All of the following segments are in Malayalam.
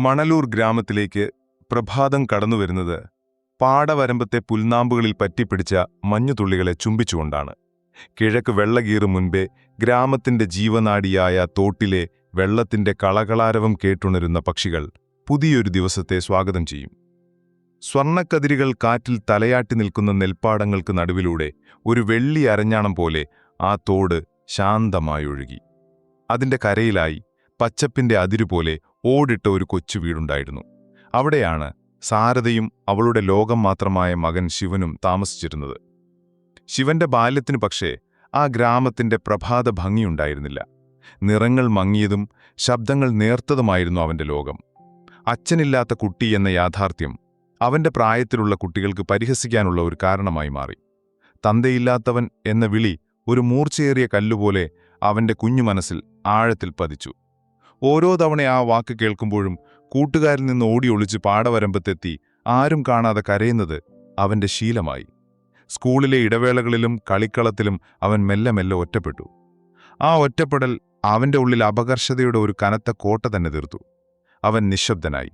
മണലൂർ ഗ്രാമത്തിലേക്ക് പ്രഭാതം കടന്നുവരുന്നത് പാടവരമ്പത്തെ പുൽനാമ്പുകളിൽ പറ്റിപ്പിടിച്ച മഞ്ഞുതുള്ളികളെ ചുംബിച്ചുകൊണ്ടാണ്. കിഴക്ക് വെള്ളകീറും മുൻപേ ഗ്രാമത്തിന്റെ ജീവനാഡിയായ തോട്ടിലെ വെള്ളത്തിന്റെ കളകളാരവം കേട്ടുണരുന്ന പക്ഷികൾ പുതിയൊരു ദിവസത്തെ സ്വാഗതം ചെയ്യും. സ്വർണ്ണക്കതിരുകൾ കാറ്റിൽ തലയാട്ടി നിൽക്കുന്ന നെൽപ്പാടങ്ങൾക്ക് നടുവിലൂടെ ഒരു വെള്ളി അരഞ്ഞാണം പോലെ ആ തോട് ശാന്തമായൊഴുകി. അതിന്റെ കരയിലായി പച്ചപ്പിന്റെ അതിരുപോലെ ഓടിട്ട ഒരു കൊച്ചു വീടുണ്ടായിരുന്നു. അവിടെയാണ് സാരഥയും അവളുടെ ലോകം മാത്രമായ മകൻ ശിവനും താമസിച്ചിരുന്നത്. ശിവന്റെ ബാല്യത്തിനു പക്ഷേ ആ ഗ്രാമത്തിന്റെ പ്രഭാത ഭംഗിയുണ്ടായിരുന്നില്ല. നിറങ്ങൾ മങ്ങിയതും ശബ്ദങ്ങൾ നേർത്തതുമായിരുന്നു അവന്റെ ലോകം. അച്ഛനില്ലാത്ത കുട്ടി എന്ന യാഥാർത്ഥ്യം അവന്റെ പ്രായത്തിലുള്ള കുട്ടികൾക്ക് പരിഹസിക്കാനുള്ള ഒരു കാരണമായി മാറി. തന്തയില്ലാത്തവൻ എന്ന വിളി ഒരു മൂർച്ചയേറിയ കല്ലുപോലെ അവന്റെ കുഞ്ഞു മനസ്സിൽ ആഴത്തിൽ പതിച്ചു. ഓരോ തവണ ആ വാക്ക് കേൾക്കുമ്പോഴും കൂട്ടുകാരിൽ നിന്ന് ഓടിയൊളിച്ച് പാടവരമ്പത്തെത്തി ആരും കാണാതെ കരയുന്നത് അവന്റെ ശീലമായി. സ്കൂളിലെ ഇടവേളകളിലും കളിക്കളത്തിലും അവൻ മെല്ലെ മെല്ലെ ഒറ്റപ്പെട്ടു. ആ ഒറ്റപ്പെടൽ അവന്റെ ഉള്ളിൽ അപകർഷതയുടെ ഒരു കനത്ത കോട്ട തന്നെ തീർത്തു. അവൻ നിശബ്ദനായി.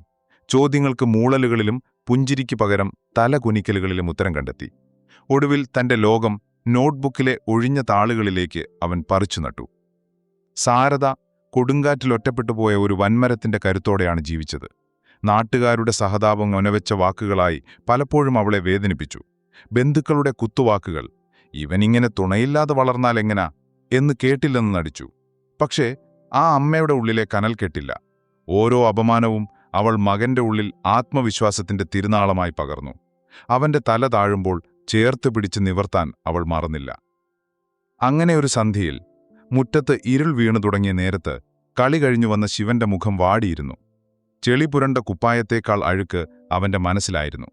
ചോദ്യങ്ങൾക്ക് മൂളലുകളിലും പുഞ്ചിരിക്ക് പകരം തല കുനിക്കലുകളിലും ഉത്തരം കണ്ടെത്തി. ഒടുവിൽ തന്റെ ലോകം നോട്ട്ബുക്കിലെ ഒഴിഞ്ഞ താളുകളിലേക്ക് അവൻ പറിച്ചു നട്ടു. സാരദ കൊടുങ്കാറ്റിൽ ഒറ്റപ്പെട്ടുപോയ ഒരു വൻമരത്തിന്റെ കരുത്തോടെയാണ് ജീവിച്ചത്. നാട്ടുകാരുടെ സഹതാപം ഒനവെച്ച വാക്കുകളായി പലപ്പോഴും അവളെ വേദനിപ്പിച്ചു. ബന്ധുക്കളുടെ കുത്തുവാക്കുകൾ, ഇവനിങ്ങനെ തുണയില്ലാതെ വളർന്നാലെങ്ങനാ എന്ന് കേട്ടില്ലെന്ന് നടിച്ചു. പക്ഷേ ആ അമ്മയുടെ ഉള്ളിലെ കനൽ കെട്ടില്ല. ഓരോ അപമാനവും അവൾ മകന്റെ ഉള്ളിൽ ആത്മവിശ്വാസത്തിന്റെ തിരുനാളമായി പകർന്നു. അവന്റെ തല താഴുമ്പോൾ ചേർത്ത് പിടിച്ച് നിവർത്താൻ അവൾ മറന്നില്ല. അങ്ങനെ ഒരു സന്ധ്യയിൽ മുറ്റത്ത് ഇരുൾ വീണു തുടങ്ങിയ നേരത്ത് കളി കഴിഞ്ഞു വന്ന ശിവന്റെ മുഖം വാടിയിരുന്നു. ചെളി പുരണ്ട കുപ്പായത്തേക്കാൾ അഴുക്ക് അവന്റെ മനസ്സിലായിരുന്നു.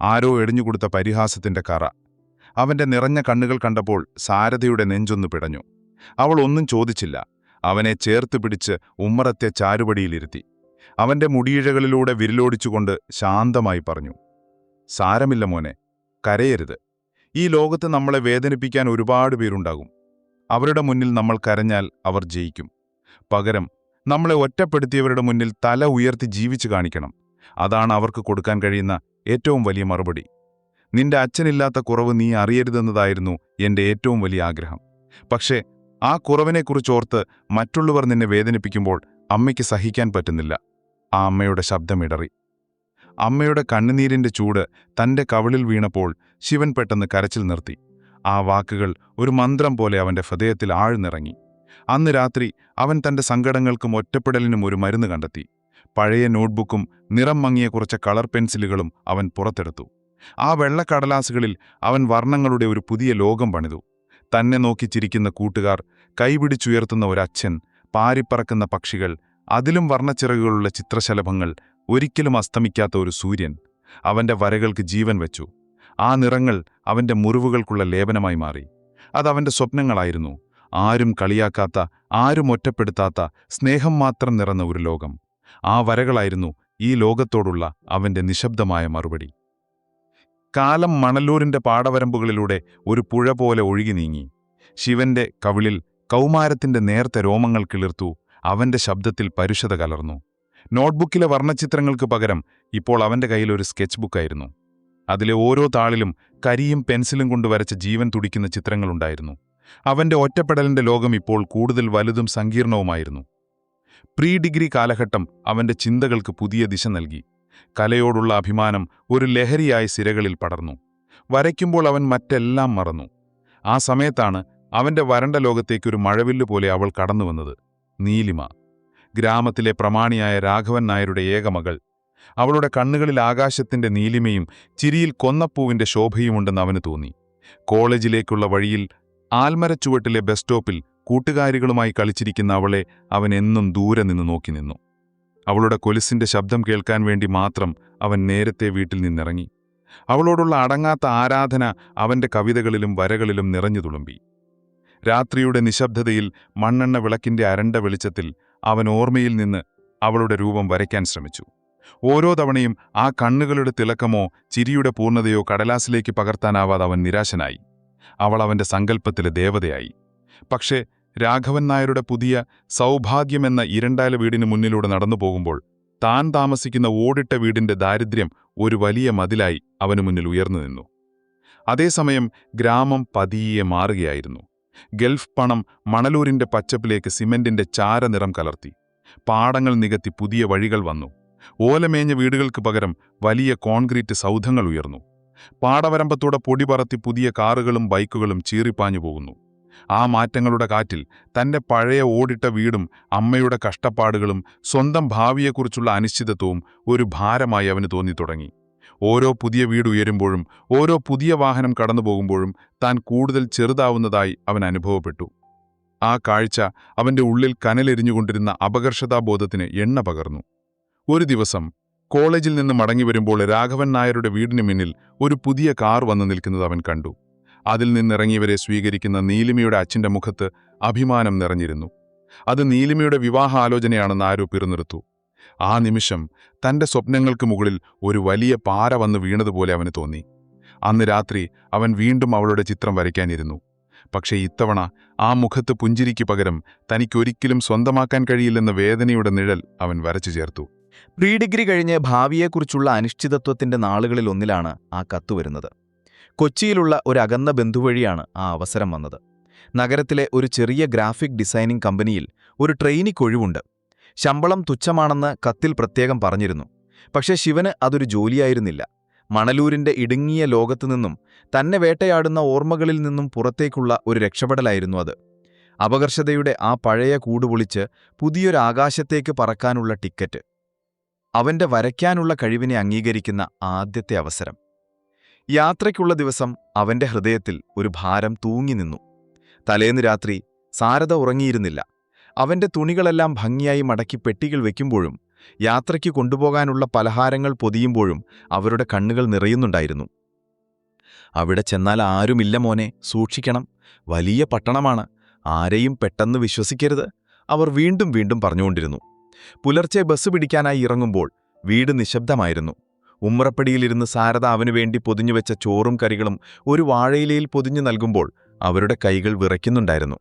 ആരോ എടിഞ്ഞുകൊടുത്ത പരിഹാസത്തിന്റെ കറ. അവന്റെ നിറഞ്ഞ കണ്ണുകൾ കണ്ടപ്പോൾ സാരഥയുടെ നെഞ്ചൊന്നു പിടഞ്ഞു. അവൾ ഒന്നും ചോദിച്ചില്ല. അവനെ ചേർത്ത് പിടിച്ച് ഉമ്മറത്തെ ചാരുപടിയിലിരുത്തി. അവന്റെ മുടിയിഴകളിലൂടെ വിരലോടിച്ചുകൊണ്ട് ശാന്തമായി പറഞ്ഞു, സാരമില്ല മോനെ, കരയരുത്. ഈ ലോകത്ത് നമ്മളെ വേദനിപ്പിക്കാൻ ഒരുപാട് പേരുണ്ടാകും. അവരുടെ മുന്നിൽ നമ്മൾ കരഞ്ഞാൽ അവർ ജയിക്കും. പകരം നമ്മളെ ഒറ്റപ്പെടുത്തിയവരുടെ മുന്നിൽ തല ഉയർത്തി ജീവിച്ചു കാണിക്കണം. അതാണ് അവർക്ക് കൊടുക്കാൻ കഴിയുന്ന ഏറ്റവും വലിയ മറുപടി. നിന്റെ അച്ഛനില്ലാത്ത കുറവ് നീ അറിയരുതെന്നതായിരുന്നു എന്റെ ഏറ്റവും വലിയ ആഗ്രഹം. പക്ഷേ ആ കുറവിനെക്കുറിച്ചോർത്ത് മറ്റുള്ളവർ നിന്നെ വേദനിപ്പിക്കുമ്പോൾ അമ്മയ്ക്ക് സഹിക്കാൻ പറ്റുന്നില്ല. ആ അമ്മയുടെ ശബ്ദമിടറി. അമ്മയുടെ കണ്ണുനീരിന്റെ ചൂട് തന്റെ കവിളിൽ വീണപ്പോൾ ശിവൻ പെട്ടെന്ന് കരച്ചിൽ നിർത്തി. ആ വാക്കുകൾ ഒരു മന്ത്രം പോലെ അവന്റെ ഹൃദയത്തിൽ ആഴ്ന്നിറങ്ങി. അന്ന് രാത്രി അവൻ തന്റെ സങ്കടങ്ങൾക്കും ഒറ്റപ്പെടലിനും ഒരു മരുന്ന് കണ്ടെത്തി. പഴയ നോട്ട്ബുക്കും നിറം മങ്ങിയ കുറച്ച് കളർ പെൻസിലുകളും അവൻ പുറത്തെടുത്തു. ആ വെള്ളക്കടലാസുകളിൽ അവൻ വർണ്ണങ്ങളുടെ ഒരു പുതിയ ലോകം പണിതു. തന്നെ നോക്കി ചിരിക്കുന്ന കൂട്ടുകാർ, കൈപിടിച്ചുയർത്തുന്ന ഒരച്ഛൻ, പാരിപ്പറക്കുന്ന പക്ഷികൾ, അതിലും വർണ്ണച്ചിറകുകളുള്ള ചിത്രശലഭങ്ങൾ, ഒരിക്കലും അസ്തമിക്കാത്ത ഒരു സൂര്യൻ. അവന്റെ വരകൾക്ക് ജീവൻ വെച്ചു. ആ നിറങ്ങൾ അവന്റെ മുറിവുകൾക്കുള്ള ലേപനമായി മാറി. അതവന്റെ സ്വപ്നങ്ങളായിരുന്നു. ആരും കളിയാക്കാത്ത, ആരും ഒറ്റപ്പെടുത്താത്ത, സ്നേഹം മാത്രം നിറഞ്ഞ ഒരു ലോകം. ആ വരകളായിരുന്നു ഈ ലോകത്തോടുള്ള അവന്റെ നിശബ്ദമായ മറുപടി. കാലം മണലൂരിന്റെ പാടവരമ്പുകളിലൂടെ ഒരു പുഴ പോലെ ഒഴുകി നീങ്ങി. ശിവന്റെ കവിളിൽ കൗമാരത്തിന്റെ നേർത്ത രോമങ്ങൾ കിളിർത്തു. അവന്റെ ശബ്ദത്തിൽ പരുഷത കലർന്നു. നോട്ട്ബുക്കിലെ വർണ്ണച്ചിത്രങ്ങൾക്ക് പകരം ഇപ്പോൾ അവന്റെ കയ്യിൽ ഒരു സ്കെച്ച് ബുക്കായിരുന്നു. അതിലെ ഓരോ താളിലും കരിയും പെൻസിലും കൊണ്ട് വരച്ച ജീവൻ തുടിക്കുന്ന ചിത്രങ്ങളുണ്ടായിരുന്നു. അവന്റെ ഒറ്റപ്പെടലിന്റെ ലോകം ഇപ്പോൾ കൂടുതൽ വലുതും സങ്കീർണവുമായിരുന്നു. പ്രീ ഡിഗ്രി കാലഘട്ടം അവന്റെ ചിന്തകൾക്ക് പുതിയ ദിശ നൽകി. കലയോടുള്ള അഭിമാനം ഒരു ലഹരിയായി സിരകളിൽ പടർന്നു. വരയ്ക്കുമ്പോൾ അവൻ മറ്റെല്ലാം മറന്നു. ആ സമയത്താണ് അവന്റെ വരണ്ട ലോകത്തേക്കൊരു മഴവില്ല് പോലെ അവൾ കടന്നുവന്നത്. നീലിമ, ഗ്രാമത്തിലെ പ്രമാണിയായ രാഘവൻ നായരുടെ ഏകമകൾ. അവളുടെ കണ്ണുകളിൽ ആകാശത്തിന്റെ നീലിമയും ചിരിയിൽ കൊന്നപ്പൂവിന്റെ ശോഭയുമുണ്ടെന്ന് അവന് തോന്നി. കോളേജിലേക്കുള്ള വഴിയിൽ ആൽമരച്ചുവട്ടിലെ ബസ് സ്റ്റോപ്പിൽ കൂട്ടുകാരികളുമായി കളിച്ചിരിക്കുന്ന അവളെ അവൻ എന്നും ദൂരെ നിന്ന് നോക്കി നിന്നു. അവളുടെ കൊലുസിന്റെ ശബ്ദം കേൾക്കാൻ വേണ്ടി മാത്രം അവൻ നേരത്തെ വീട്ടിൽ നിന്നിറങ്ങി. അവളോടുള്ള അടങ്ങാത്ത ആരാധന അവന്റെ കവിതകളിലും വരകളിലും നിറഞ്ഞു തുളുമ്പി. രാത്രിയുടെ നിശബ്ദതയിൽ മണ്ണെണ്ണ വിളക്കിന്റെ അരണ്ട വെളിച്ചത്തിൽ അവൻ ഓർമ്മയിൽ നിന്ന് അവളുടെ രൂപം വരയ്ക്കാൻ ശ്രമിച്ചു. ഓരോ തവണയും ആ കണ്ണുകളുടെ തിളക്കമോ ചിരിയുടെ പൂർണ്ണതയോ കടലാസിലേക്ക് പകർത്താനാവാതെ അവൻ നിരാശനായി. അവൾ അവന്റെ സങ്കല്പത്തിലെ ദേവതയായി. പക്ഷേ രാഘവൻ നായരുടെ പുതിയ സൗഭാഗ്യമെന്ന ഇരണ്ടാല വീടിനു മുന്നിലൂടെ നടന്നു പോകുമ്പോൾ താൻ താമസിക്കുന്ന ഓടിട്ട വീടിന്റെ ദാരിദ്ര്യം ഒരു വലിയ മതിലായി അവനു മുന്നിൽ ഉയർന്നു നിന്നു. അതേസമയം ഗ്രാമം പതിയെ മാറുകയായിരുന്നു. ഗൾഫ് പണം മണലൂരിന്റെ പച്ചപ്പിലേക്ക് സിമന്റിന്റെ ചാരനിറം കലർത്തി. പാടങ്ങൾ നികത്തി പുതിയ വഴികൾ വന്നു. ഓലമേഞ്ഞ വീടുകൾക്ക് പകരം വലിയ കോൺക്രീറ്റ് സൗധങ്ങൾ ഉയർന്നു. പാടവരമ്പത്തൂടെ പൊടി പറത്തി പുതിയ കാറുകളും ബൈക്കുകളും ചീറിപ്പാഞ്ഞു പോകുന്നു. ആ മാറ്റങ്ങളുടെ കാറ്റിൽ തന്റെ പഴയ ഓടിട്ട വീടും അമ്മയുടെ കഷ്ടപ്പാടുകളും സ്വന്തം ഭാവിയെക്കുറിച്ചുള്ള അനിശ്ചിതത്വവും ഒരു ഭാരമായി അവന് തോന്നിത്തുടങ്ങി. ഓരോ പുതിയ വീട് ഉയരുമ്പോഴും ഓരോ പുതിയ വാഹനം കടന്നുപോകുമ്പോഴും താൻ കൂടുതൽ ചെറുതാവുന്നതായി അവൻ അനുഭവപ്പെട്ടു. ആ കാഴ്ച അവന്റെ ഉള്ളിൽ കനലെരിഞ്ഞുകൊണ്ടിരുന്ന അപകർഷതാബോധത്തിന് എണ്ണ പകർന്നു. ഒരു ദിവസം കോളേജിൽ നിന്ന് മടങ്ങിവരുമ്പോൾ രാഘവൻ നായരുടെ വീടിന് മുന്നിൽ ഒരു പുതിയ കാർ വന്നു നിൽക്കുന്നത് അവൻ കണ്ടു. അതിൽ നിന്നിറങ്ങിയവരെ സ്വീകരിക്കുന്ന നീലിമയുടെ അച്ഛന്റെ മുഖത്ത് അഭിമാനം നിറഞ്ഞിരുന്നു. അത് നീലിമയുടെ വിവാഹ ആലോചനയാണെന്ന് ആരോ പിറുനിറുത്തു. ആ നിമിഷം തന്റെ സ്വപ്നങ്ങൾക്ക് മുകളിൽ ഒരു വലിയ പാറ വന്ന് വീണതുപോലെ അവന് തോന്നി. അന്ന് രാത്രി അവൻ വീണ്ടും അവളുടെ ചിത്രം വരയ്ക്കാനിരുന്നു. പക്ഷേ ഇത്തവണ ആ മുഖത്ത് പുഞ്ചിരിക്ക് പകരം തനിക്കൊരിക്കലും സ്വന്തമാക്കാൻ കഴിയില്ലെന്ന വേദനയുടെ നിഴൽ അവൻ വരച്ചു ചേർത്തു. പ്രീ ഡിഗ്രി കഴിഞ്ഞ് ഭാവിയെക്കുറിച്ചുള്ള അനിശ്ചിതത്വത്തിന്റെ നാളുകളിലൊന്നിലാണ് ആ കത്ത് വരുന്നത്. കൊച്ചിയിലുള്ള ഒരു അകന്ന ബന്ധുവഴിയാണ് ആ അവസരം വന്നത്. നഗരത്തിലെ ഒരു ചെറിയ ഗ്രാഫിക് ഡിസൈനിംഗ് കമ്പനിയിൽ ഒരു ട്രെയിനിക്കൊഴിവുണ്ട്. ശമ്പളം തുച്ഛമാണെന്ന് കത്തിൽ പ്രത്യേകം പറഞ്ഞിരുന്നു. പക്ഷേ ശിവന് അതൊരു ജോലിയായിരുന്നില്ല. മണലൂരിന്റെ ഇടുങ്ങിയ ലോകത്തുനിന്നും തന്നെ വേട്ടയാടുന്ന ഓർമ്മകളിൽ നിന്നും പുറത്തേക്കുള്ള ഒരു രക്ഷപ്പെടലായിരുന്നു അത്. അപകർഷതയുടെ ആ പഴയ കൂടുപൊളിച്ച് പുതിയൊരാകാശത്തേക്ക് പറക്കാനുള്ള ടിക്കറ്റ്. അവന്റെ വരയ്ക്കാനുള്ള കഴിവിനെ അംഗീകരിക്കുന്ന ആദ്യത്തെ അവസരം. യാത്രയ്ക്കുള്ള ദിവസം അവന്റെ ഹൃദയത്തിൽ ഒരു ഭാരം തൂങ്ങി നിന്നു. തലേന്ന് രാത്രി സാരദ ഉറങ്ങിയിരുന്നില്ല. അവന്റെ തുണികളെല്ലാം ഭംഗിയായി മടക്കി പെട്ടികൾ വയ്ക്കുമ്പോഴും യാത്രയ്ക്ക് കൊണ്ടുപോകാനുള്ള പലഹാരങ്ങൾ പൊതിയുമ്പോഴും അവരുടെ കണ്ണുകൾ നിറയുന്നുണ്ടായിരുന്നു. അവിടെ ചെന്നാൽ ആരുമില്ല മോനെ, സൂക്ഷിക്കണം, വലിയ പട്ടണമാണ്, ആരെയും പെട്ടെന്ന് വിശ്വസിക്കരുത്, അവർ വീണ്ടും വീണ്ടും പറഞ്ഞുകൊണ്ടിരുന്നു. പുലർച്ചെ ബസ് പിടിക്കാനായി ഇറങ്ങുമ്പോൾ വീട് നിശബ്ദമായിരുന്നു. ഉമ്മറപ്പടിയിലിരുന്ന് സാരദ അവനുവേണ്ടി പൊതിഞ്ഞുവെച്ച ചോറും കറികളും ഒരു വാഴയിലയിൽ പൊതിഞ്ഞു നൽകുമ്പോൾ അവരുടെ കൈകൾ വിറയ്ക്കുന്നുണ്ടായിരുന്നു.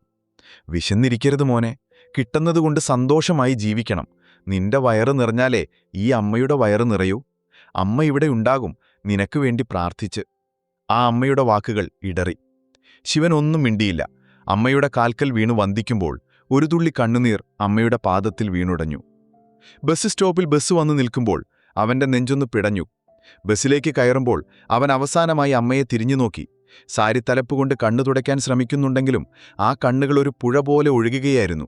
വിശന്നിരിക്കരുത് മോനെ, കിട്ടുന്നതുകൊണ്ട് സന്തോഷമായി ജീവിക്കണം, നിന്റെ വയറ് നിറഞ്ഞാലേ ഈ അമ്മയുടെ വയറ് നിറയൂ, അമ്മ ഇവിടെ ഉണ്ടാകും നിനക്ക് വേണ്ടി പ്രാർത്ഥിച്ച്. ആ അമ്മയുടെ വാക്കുകൾ ഇടറി. ശിവൻ ഒന്നും മിണ്ടിയില്ല. അമ്മയുടെ കാൽക്കൽ വീണു വന്ദിക്കുമ്പോൾ ഒരു തുള്ളി കണ്ണുനീർ അമ്മയുടെ പാദത്തിൽ വീണുടഞ്ഞു. ബസ് സ്റ്റോപ്പിൽ ബസ് വന്നു നിൽക്കുമ്പോൾ അവന്റെ നെഞ്ചൊന്ന് പിടഞ്ഞു. ബസ്സിലേക്ക് കയറുമ്പോൾ അവൻ അവസാനമായി അമ്മയെ തിരിഞ്ഞു നോക്കി. സാരി തലപ്പുകൊണ്ട് കണ്ണു തുടയ്ക്കാൻ ശ്രമിക്കുന്നുണ്ടെങ്കിലും ആ കണ്ണുകൾ ഒരു പുഴ പോലെ ഒഴുകുകയായിരുന്നു.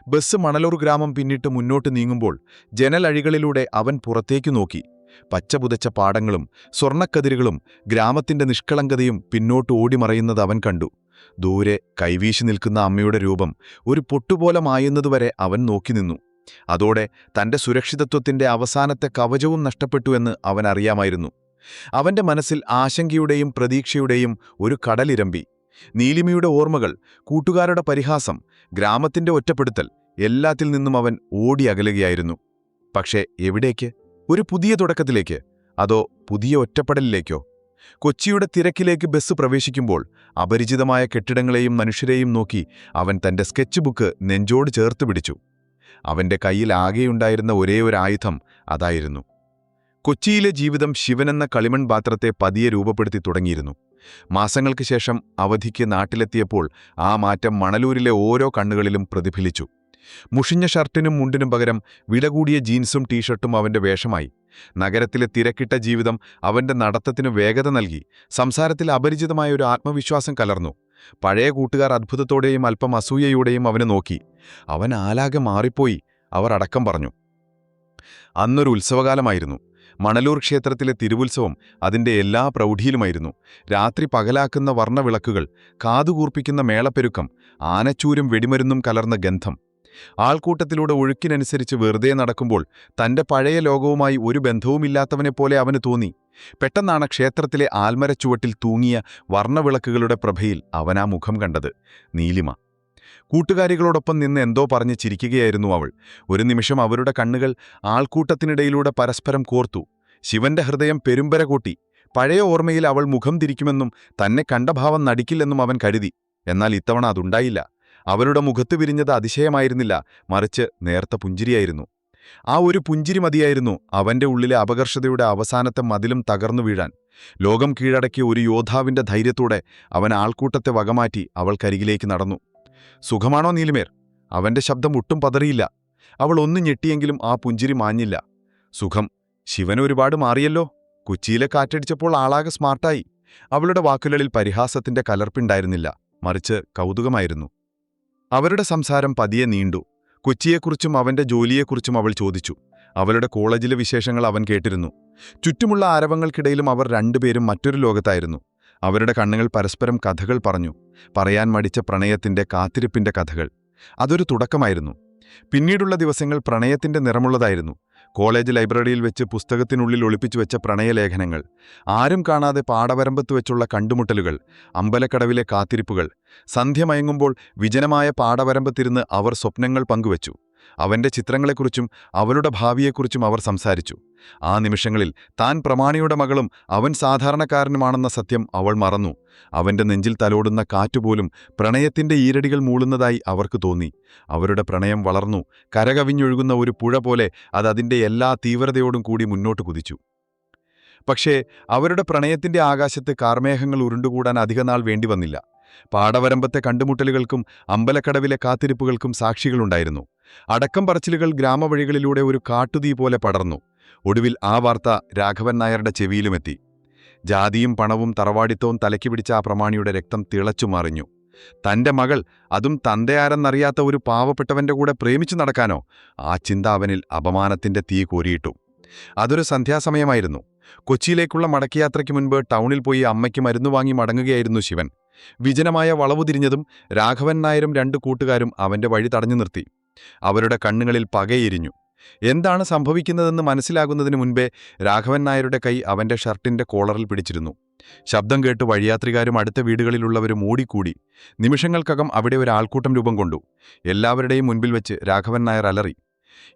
ബസ് മണലൂർ ഗ്രാമം പിന്നിട്ട് മുന്നോട്ട് നീങ്ങുമ്പോൾ ജനലഴികളിലൂടെ അവൻ പുറത്തേക്കു നോക്കി. പച്ചപുതച്ച പാടങ്ങളും സ്വർണ്ണക്കതിരുകളും ഗ്രാമത്തിന്റെ നിഷ്കളങ്കതയും പിന്നോട്ട് ഓടിമറയുന്നത് അവൻ കണ്ടു. ദൂരെ കൈവീശി നിൽക്കുന്ന അമ്മയുടെ രൂപം ഒരു പൊട്ടുപോലെ മായുന്നതുവരെ അവൻ നോക്കി നിന്നു. അതോടെ തന്റെ സുരക്ഷിതത്വത്തിന്റെ അവസാനത്തെ കവചവും നഷ്ടപ്പെട്ടുവെന്ന് അവൻ അറിയാമായിരുന്നു. അവന്റെ മനസ്സിൽ ആശങ്കയുടെയും പ്രതീക്ഷയുടെയും ഒരു കടലിരമ്പി. നീലിമയുടെ ഓർമ്മകൾ, കൂട്ടുകാരുടെ പരിഹാസം, ഗ്രാമത്തിന്റെ ഒറ്റപ്പെടുത്തൽ, എല്ലാത്തിൽ നിന്നും അവൻ ഓടി അകലുകയായിരുന്നു. പക്ഷേ എവിടേക്ക്? ഒരു പുതിയ തുടക്കത്തിലേക്ക്? അതോ പുതിയ ഒറ്റപ്പെടലിലേക്കോ? കൊച്ചിയുടെ തിരക്കിലേക്ക് ബസ് പ്രവേശിക്കുമ്പോൾ അപരിചിതമായ കെട്ടിടങ്ങളെയും മനുഷ്യരെയും നോക്കി അവൻ തന്റെ സ്കെച്ച് ബുക്ക് നെഞ്ചോട് ചേർത്ത് പിടിച്ചു. അവന്റെ കയ്യിൽ ആകെയുണ്ടായിരുന്ന ഒരേ ഒരു ആയുധം അതായിരുന്നു. കൊച്ചിയിലെ ജീവിതം ശിവനെന്ന കളിമൺ പാത്രത്തെ പതിയെ രൂപപ്പെടുത്തി തുടങ്ങിയിരുന്നു. മാസങ്ങൾക്ക് ശേഷം അവധിക്ക് നാട്ടിലെത്തിയപ്പോൾ ആ മാറ്റം മണലൂരിലെ ഓരോ കണ്ണുകളിലും പ്രതിഫലിച്ചു. മുഷിഞ്ഞ ഷർട്ടിനും മുണ്ടിനും പകരം വില കൂടിയ ജീൻസും ടീഷർട്ടും അവന്റെ വേഷമായി. നഗരത്തിലെ തിരക്കിട്ട ജീവിതം അവന്റെ നടത്തത്തിനു വേഗത നൽകി. സംസാരത്തിൽ അപരിചിതമായ ഒരു ആത്മവിശ്വാസം കലർന്നു. പഴയ കൂട്ടുകാർ അത്ഭുതത്തോടെയും അല്പം അസൂയയോടെയും അവനെ നോക്കി. അവൻ ആലാകെ മാറിപ്പോയി, അവർ അടക്കം പറഞ്ഞു. അന്നൊരു ഉത്സവകാലമായിരുന്നു. മണലൂർ ക്ഷേത്രത്തിലെ തിരുവുത്സവം അതിന്റെ എല്ലാ പ്രൗഢിയിലുമായിരുന്നു. രാത്രി പകലാക്കുന്ന വർണ്ണവിളക്കുകൾ, കാതുകൂർപ്പിക്കുന്ന മേളപ്പെരുക്കം, ആനച്ചൂരും വെടിമരുന്നും കലർന്ന ഗന്ധം. ആൾക്കൂട്ടത്തിലൂടെ ഒഴുക്കിനനുസരിച്ച് വെറുതെ നടക്കുമ്പോൾ തന്റെ പഴയ ലോകവുമായി ഒരു ബന്ധവുമില്ലാത്തവനെപ്പോലെ അവന് തോന്നി. പെട്ടെന്നാണ് ക്ഷേത്രത്തിലെ ആൽമരച്ചുവട്ടിൽ തൂങ്ങിയ വർണ്ണവിളക്കുകളുടെ പ്രഭയിൽ അവനാ മുഖം കണ്ടത്. നീലിമ. കൂട്ടുകാരികളോടൊപ്പം നിന്ന് എന്തോ പറഞ്ഞ് ചിരിക്കുകയായിരുന്നു അവൾ. ഒരു നിമിഷം അവരുടെ കണ്ണുകൾ ആൾക്കൂട്ടത്തിനിടയിലൂടെ പരസ്പരം കോർത്തു. ശിവന്റെ ഹൃദയം പെരുമ്പര കൂട്ടി. പഴയ ഓർമ്മയിൽ അവൾ മുഖം തിരിക്കുമെന്നും തന്നെ കണ്ട ഭാവം നടിക്കില്ലെന്നും അവൻ കരുതി. എന്നാൽ ഇത്തവണ അതുണ്ടായില്ല. അവരുടെ മുഖത്ത് വിരിഞ്ഞത് അതിശയമായിരുന്നില്ല, മറിച്ച് നേർത്ത പുഞ്ചിരിയായിരുന്നു. ആ ഒരു പുഞ്ചിരി മതിയായിരുന്നു അവന്റെ ഉള്ളിലെ അപകർഷതയുടെ അവസാനത്തെ മതിലും തകർന്നു വീഴാൻ. ലോകം കീഴടക്കിയ ഒരു യോദ്ധാവിന്റെ ധൈര്യത്തോടെ അവൻ ആൾക്കൂട്ടത്തെ വകമാറ്റി അവൾക്കരികിലേക്ക് നടന്നു. സുഖമാണോ നീലിമേർ? അവന്റെ ശബ്ദം ഒട്ടും പതറിയില്ല. അവൾ ഒന്ന് ഞെട്ടിയെങ്കിലും ആ പുഞ്ചിരി മാഞ്ഞില്ല. സുഖം. ശിവൻ ഒരുപാട് മാറിയല്ലോ. കൊച്ചിയിലെ കാറ്റടിച്ചപ്പോൾ ആളാകെ സ്മാർട്ടായി. അവളുടെ വാക്കുകളിൽ പരിഹാസത്തിന്റെ കലർപ്പുണ്ടായിരുന്നില്ല, മറിച്ച് കൗതുകമായിരുന്നു. അവരുടെ സംസാരം പതിയെ നീണ്ടു. കൊച്ചിയെക്കുറിച്ചും അവന്റെ ജോലിയെക്കുറിച്ചും അവൾ ചോദിച്ചു. അവളുടെ കോളേജിലെ വിശേഷങ്ങൾ അവൻ കേട്ടിരുന്നു. ചുറ്റുമുള്ള ആരവങ്ങൾക്കിടയിലും അവർ രണ്ടുപേരും മറ്റൊരു ലോകത്തായിരുന്നു. അവരുടെ കണ്ണുകൾ പരസ്പരം കഥകൾ പറഞ്ഞു, പറയാൻ മടിച്ച പ്രണയത്തിന്റെ കാത്തിരിപ്പിന്റെ കഥകൾ. അതൊരു തുടക്കമായിരുന്നു. പിന്നീടുള്ള ദിവസങ്ങൾ പ്രണയത്തിന്റെ നിറമുള്ളതായിരുന്നു. കോളേജ് ലൈബ്രറിയിൽ വെച്ച് പുസ്തകത്തിനുള്ളിൽ ഒളിപ്പിച്ചു വെച്ച പ്രണയലേഖനങ്ങൾ, ആരും കാണാതെ പാടവരമ്പത്ത് വെച്ചുള്ള കണ്ടുമുട്ടലുകൾ, അമ്പലക്കടവിലെ കാത്തിരിപ്പുകൾ. സന്ധ്യ മയങ്ങുമ്പോൾ വിജനമായ പാടവരമ്പത്തിരുന്ന് അവർ സ്വപ്നങ്ങൾ പങ്കുവച്ചു. അവന്റെ ചിത്രങ്ങളെക്കുറിച്ചും അവളുടെ ഭാവിയെക്കുറിച്ചും അവർ സംസാരിച്ചു. ആ നിമിഷങ്ങളിൽ താൻ പ്രമാണിയുടെ മകളും അവൻ സാധാരണക്കാരനുമാണെന്ന സത്യം അവൾ മറന്നു. അവന്റെ നെഞ്ചിൽ തലോടുന്ന കാറ്റുപോലും പ്രണയത്തിന്റെ ഈരടികൾ മൂളുന്നതായി അവർക്ക് തോന്നി. അവരുടെ പ്രണയം വളർന്നു. കരകവിഞ്ഞൊഴുകുന്ന ഒരു പുഴ പോലെ അത് അതിന്റെ എല്ലാ തീവ്രതയോടും കൂടി മുന്നോട്ട് കുതിച്ചു. പക്ഷേ അവരുടെ പ്രണയത്തിന്റെ ആകാശത്ത് കാർമേഘങ്ങൾ ഉരുണ്ടുകൂടാൻ അധികനാൾ വേണ്ടിവന്നില്ല. പാടവരമ്പത്തെ കണ്ടുമുട്ടലുകൾക്കും അമ്പലക്കടവിലെ കാത്തിരിപ്പുകൾക്കും സാക്ഷികളുണ്ടായിരുന്നു. അടക്കം പറച്ചിലുകൾ ഗ്രാമവഴികളിലൂടെ ഒരു കാട്ടുതീ പോലെ പടർന്നു. ഒടുവിൽ ആ വാർത്ത രാഘവൻ നായരുടെ ചെവിയിലുമെത്തി. ജാതിയും പണവും തറവാടിത്തവും തലയ്ക്ക് പിടിച്ച ആ പ്രമാണിയുടെ രക്തം തിളച്ചുമറിഞ്ഞു. തന്റെ മകൾ, അതും തന്റെയാരെന്നറിയാത്ത ഒരു പാവപ്പെട്ടവന്റെ കൂടെ പ്രേമിച്ചു നടക്കാനോ? ആ ചിന്ത അവനിൽ അപമാനത്തിന്റെ തീ കോരിയിട്ടു. അതൊരു സന്ധ്യാസമയമായിരുന്നു. കൊച്ചിയിലേക്കുള്ള മടക്കയാത്രയ്ക്ക് മുൻപ് ടൗണിൽ പോയി അമ്മയ്ക്ക് മരുന്നു വാങ്ങി മടങ്ങുകയായിരുന്നു ശിവൻ. വിജനമായ വളവു തിരിഞ്ഞതും രാഘവൻ നായരും രണ്ടു കൂട്ടുകാരും അവന്റെ വഴി തടഞ്ഞു നിർത്തി. അവരുടെ കണ്ണുകളിൽ പകയെരിഞ്ഞു. എന്താണ് സംഭവിക്കുന്നതെന്ന് മനസ്സിലാകുന്നതിനു മുൻപേ രാഘവൻ നായരുടെ കൈ അവന്റെ ഷർട്ടിന്റെ കോളറിൽ പിടിച്ചിരുന്നു. ശബ്ദം കേട്ട് വഴിയാത്രികാരും അടുത്ത വീടുകളിലുള്ളവരും ഓടിക്കൂടി. നിമിഷങ്ങൾക്കകം അവിടെ ഒരു ആൾക്കൂട്ടം രൂപം കൊണ്ടു. എല്ലാവരുടെയും മുൻപിൽ വെച്ച് രാഘവൻ നായർ അലറി,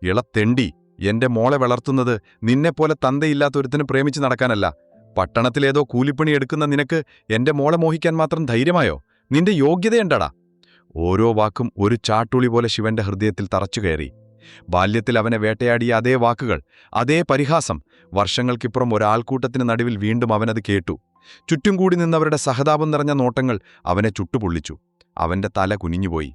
"ഇളത്തെണ്ടി, എന്റെ മോളെ വളർത്തുന്നത് നിന്നെപ്പോലെ തന്തയില്ലാത്തൊരുത്തിന് പ്രേമിച്ച് നടക്കാനല്ല. പട്ടണത്തിലേതോ കൂലിപ്പണി എടുക്കുന്ന നിനക്ക് എന്റെ മോളെ മോഹിക്കാൻ മാത്രം ധൈര്യമായോ? നിന്റെ യോഗ്യതയുണ്ടടാ." ഓരോ വാക്കും ഒരു ചാട്ടുളി പോലെ ശിവന്റെ ഹൃദയത്തിൽ തറച്ചുകയറി. ബാല്യത്തിൽ അവനെ വേട്ടയാടിയ അതേ വാക്കുകൾ, അതേ പരിഹാസം, വർഷങ്ങൾക്കിപ്പുറം ഒരാൾക്കൂട്ടത്തിന് നടുവിൽ വീണ്ടും അവനത് കേട്ടു. ചുറ്റും കൂടി നിന്നവരുടെ സഹതാപം നിറഞ്ഞ നോട്ടങ്ങൾ അവനെ ചുട്ടുപൊള്ളിച്ചു. അവന്റെ തല കുനിഞ്ഞുപോയി.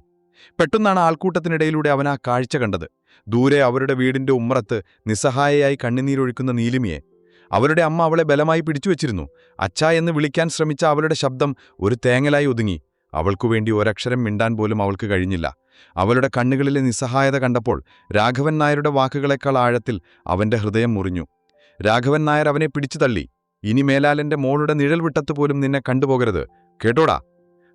പെട്ടെന്നാണ് ആൾക്കൂട്ടത്തിനിടയിലൂടെ അവൻ ആ കാഴ്ച കണ്ടത്. ദൂരെ അവരുടെ വീടിന്റെ ഉമ്മറത്ത് നിസ്സഹായയായി കണ്ണുനീരൊഴുക്കുന്ന നീലിമയെ. അവരുടെ അമ്മ അവളെ ബലമായി പിടിച്ചുവച്ചിരുന്നു. അച്ഛാ എന്ന് വിളിക്കാൻ ശ്രമിച്ച അവളുടെ ശബ്ദം ഒരു തേങ്ങലായി ഒതുങ്ങി. അവൾക്കുവേണ്ടി ഒരക്ഷരം മിണ്ടാൻ പോലും അവൾക്ക് കഴിഞ്ഞില്ല. അവളുടെ കണ്ണുകളിലെ നിസ്സഹായത കണ്ടപ്പോൾ രാഘവൻ നായരുടെ വാക്കുകളെക്കാൾ ആഴത്തിൽ അവന്റെ ഹൃദയം മുറിഞ്ഞു. രാഘവൻ നായർ അവനെ പിടിച്ചു തള്ളി. "ഇനി മേലാലെന്റെ മോളുടെ നിഴൽ വിട്ടത്തുപോലും നിന്നെ കണ്ടുപോകരുത്, കേട്ടോടാ."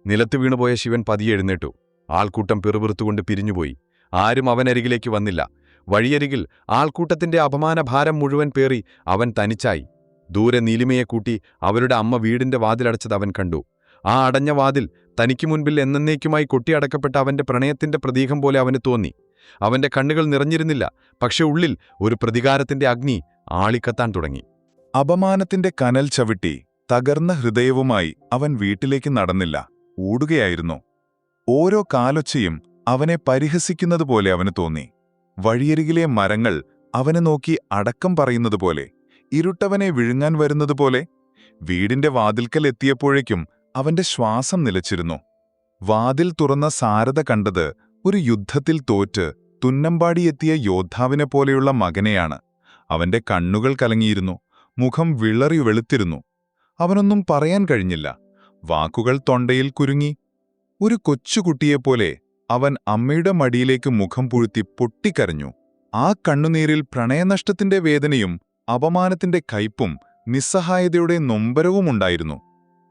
നിലത്ത് വീണുപോയ ശിവൻ പതിയെ എഴുന്നേറ്റു. ആൾക്കൂട്ടം പിറുപിറുത്തുകൊണ്ട് പിരിഞ്ഞുപോയി. ആരും അവനരികിലേക്ക് വന്നില്ല. വഴിയരികിൽ ആൾക്കൂട്ടത്തിന്റെ അപമാനഭാരം മുഴുവൻ പേറി അവൻ തനിച്ചായി. ദൂരെ നീലിമയെ കൂട്ടി അവരുടെ അമ്മ വീടിന്റെ വാതിലടച്ചത് അവൻ കണ്ടു. ആ അടഞ്ഞ വാതിൽ തനിക്ക് മുൻപിൽ എന്നേക്കുമായി കൊട്ടിയടക്കപ്പെട്ട അവന്റെ പ്രണയത്തിന്റെ പ്രതീകം പോലെ അവന് തോന്നി. അവന്റെ കണ്ണുകൾ നിറഞ്ഞിരുന്നില്ല, പക്ഷെ ഉള്ളിൽ ഒരു പ്രതികാരത്തിന്റെ അഗ്നി ആളിക്കത്താൻ തുടങ്ങി. അപമാനത്തിന്റെ കനൽ ചവിട്ടി തകർന്ന ഹൃദയവുമായി അവൻ വീട്ടിലേക്ക് നടന്നില്ല, ഓടുകയായിരുന്നു. ഓരോ കാലൊച്ചയും അവനെ പരിഹസിക്കുന്നതുപോലെ അവന് തോന്നി. വഴിയരികിലെ മരങ്ങൾ അവനെ നോക്കി അടക്കം പറയുന്നതുപോലെ, ഇരുട്ടവനെ വിഴുങ്ങാൻ വരുന്നതുപോലെ. വീടിന്റെ വാതിൽക്കൽ എത്തിയപ്പോഴേക്കും അവന്റെ ശ്വാസം നിലച്ചിരുന്നു. വാതിൽ തുറന്ന സാരത കണ്ടത് ഒരു യുദ്ധത്തിൽ തോറ്റ് തുന്നമ്പാടിയെത്തിയ യോദ്ധാവിനെ പോലെയുള്ള മകനെയാണ്. അവന്റെ കണ്ണുകൾ കലങ്ങിയിരുന്നു, മുഖം വിളറി വെളുത്തിരുന്നു. അവനൊന്നും പറയാൻ കഴിഞ്ഞില്ല. വാക്കുകൾ തൊണ്ടയിൽ കുരുങ്ങി. ഒരു കൊച്ചുകുട്ടിയെപ്പോലെ അവൻ അമ്മയുടെ മടിയിലേക്ക് മുഖം പൂഴ്ത്തി പൊട്ടിക്കരഞ്ഞു. ആ കണ്ണുനീരിൽ പ്രണയനഷ്ടത്തിന്റെ വേദനയും അപമാനത്തിന്റെ കയ്പും നിസ്സഹായതയുടെ നൊമ്പരവുമുണ്ടായിരുന്നു.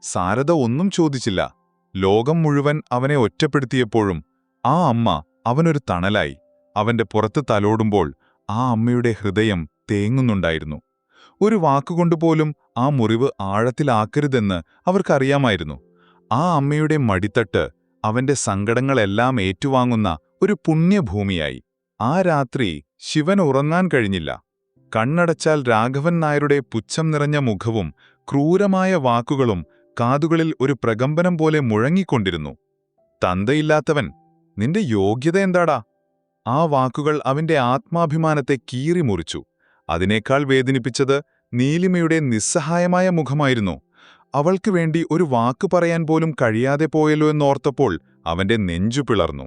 സാരത ഒന്നും ചോദിച്ചില്ല. ലോകം മുഴുവൻ അവനെ ഒറ്റപ്പെടുത്തിയപ്പോഴും ആ അമ്മ അവനൊരു തണലായി. അവന്റെ പുറത്ത് തലോടുമ്പോൾ ആ അമ്മയുടെ ഹൃദയം തേങ്ങുന്നുണ്ടായിരുന്നു. ഒരു വാക്കുകൊണ്ടുപോലും ആ മുറിവ് ആഴത്തിലാക്കരുതെന്ന് അവർക്കറിയാമായിരുന്നു. ആ അമ്മയുടെ മടിത്തട്ട് അവന്റെ സങ്കടങ്ങളെല്ലാം ഏറ്റുവാങ്ങുന്ന ഒരു പുണ്യഭൂമിയായി. ആ രാത്രി ശിവൻ ഉറങ്ങാൻ കഴിഞ്ഞില്ല. കണ്ണടച്ചാൽ രാഘവൻ നായരുടെ പുച്ഛം നിറഞ്ഞ മുഖവും ക്രൂരമായ വാക്കുകളും കാതുകളിൽ ഒരു പ്രകമ്പനം പോലെ മുഴങ്ങിക്കൊണ്ടിരുന്നു. "തന്തയില്ലാത്തവൻ, നിന്റെ യോഗ്യത എന്താടാ? ആ വാക്കുകൾ അവന്റെ ആത്മാഭിമാനത്തെ കീറിമുറിച്ചു. അതിനേക്കാൾ വേദനിപ്പിച്ചത് നീലിമയുടെ നിസ്സഹായമായ മുഖമായിരുന്നു. അവൾക്ക് വേണ്ടി ഒരു വാക്ക് പറയാൻ പോലും കഴിയാതെ പോയല്ലോ എന്നോർത്തപ്പോൾ അവന്റെ നെഞ്ചു പിളർന്നു.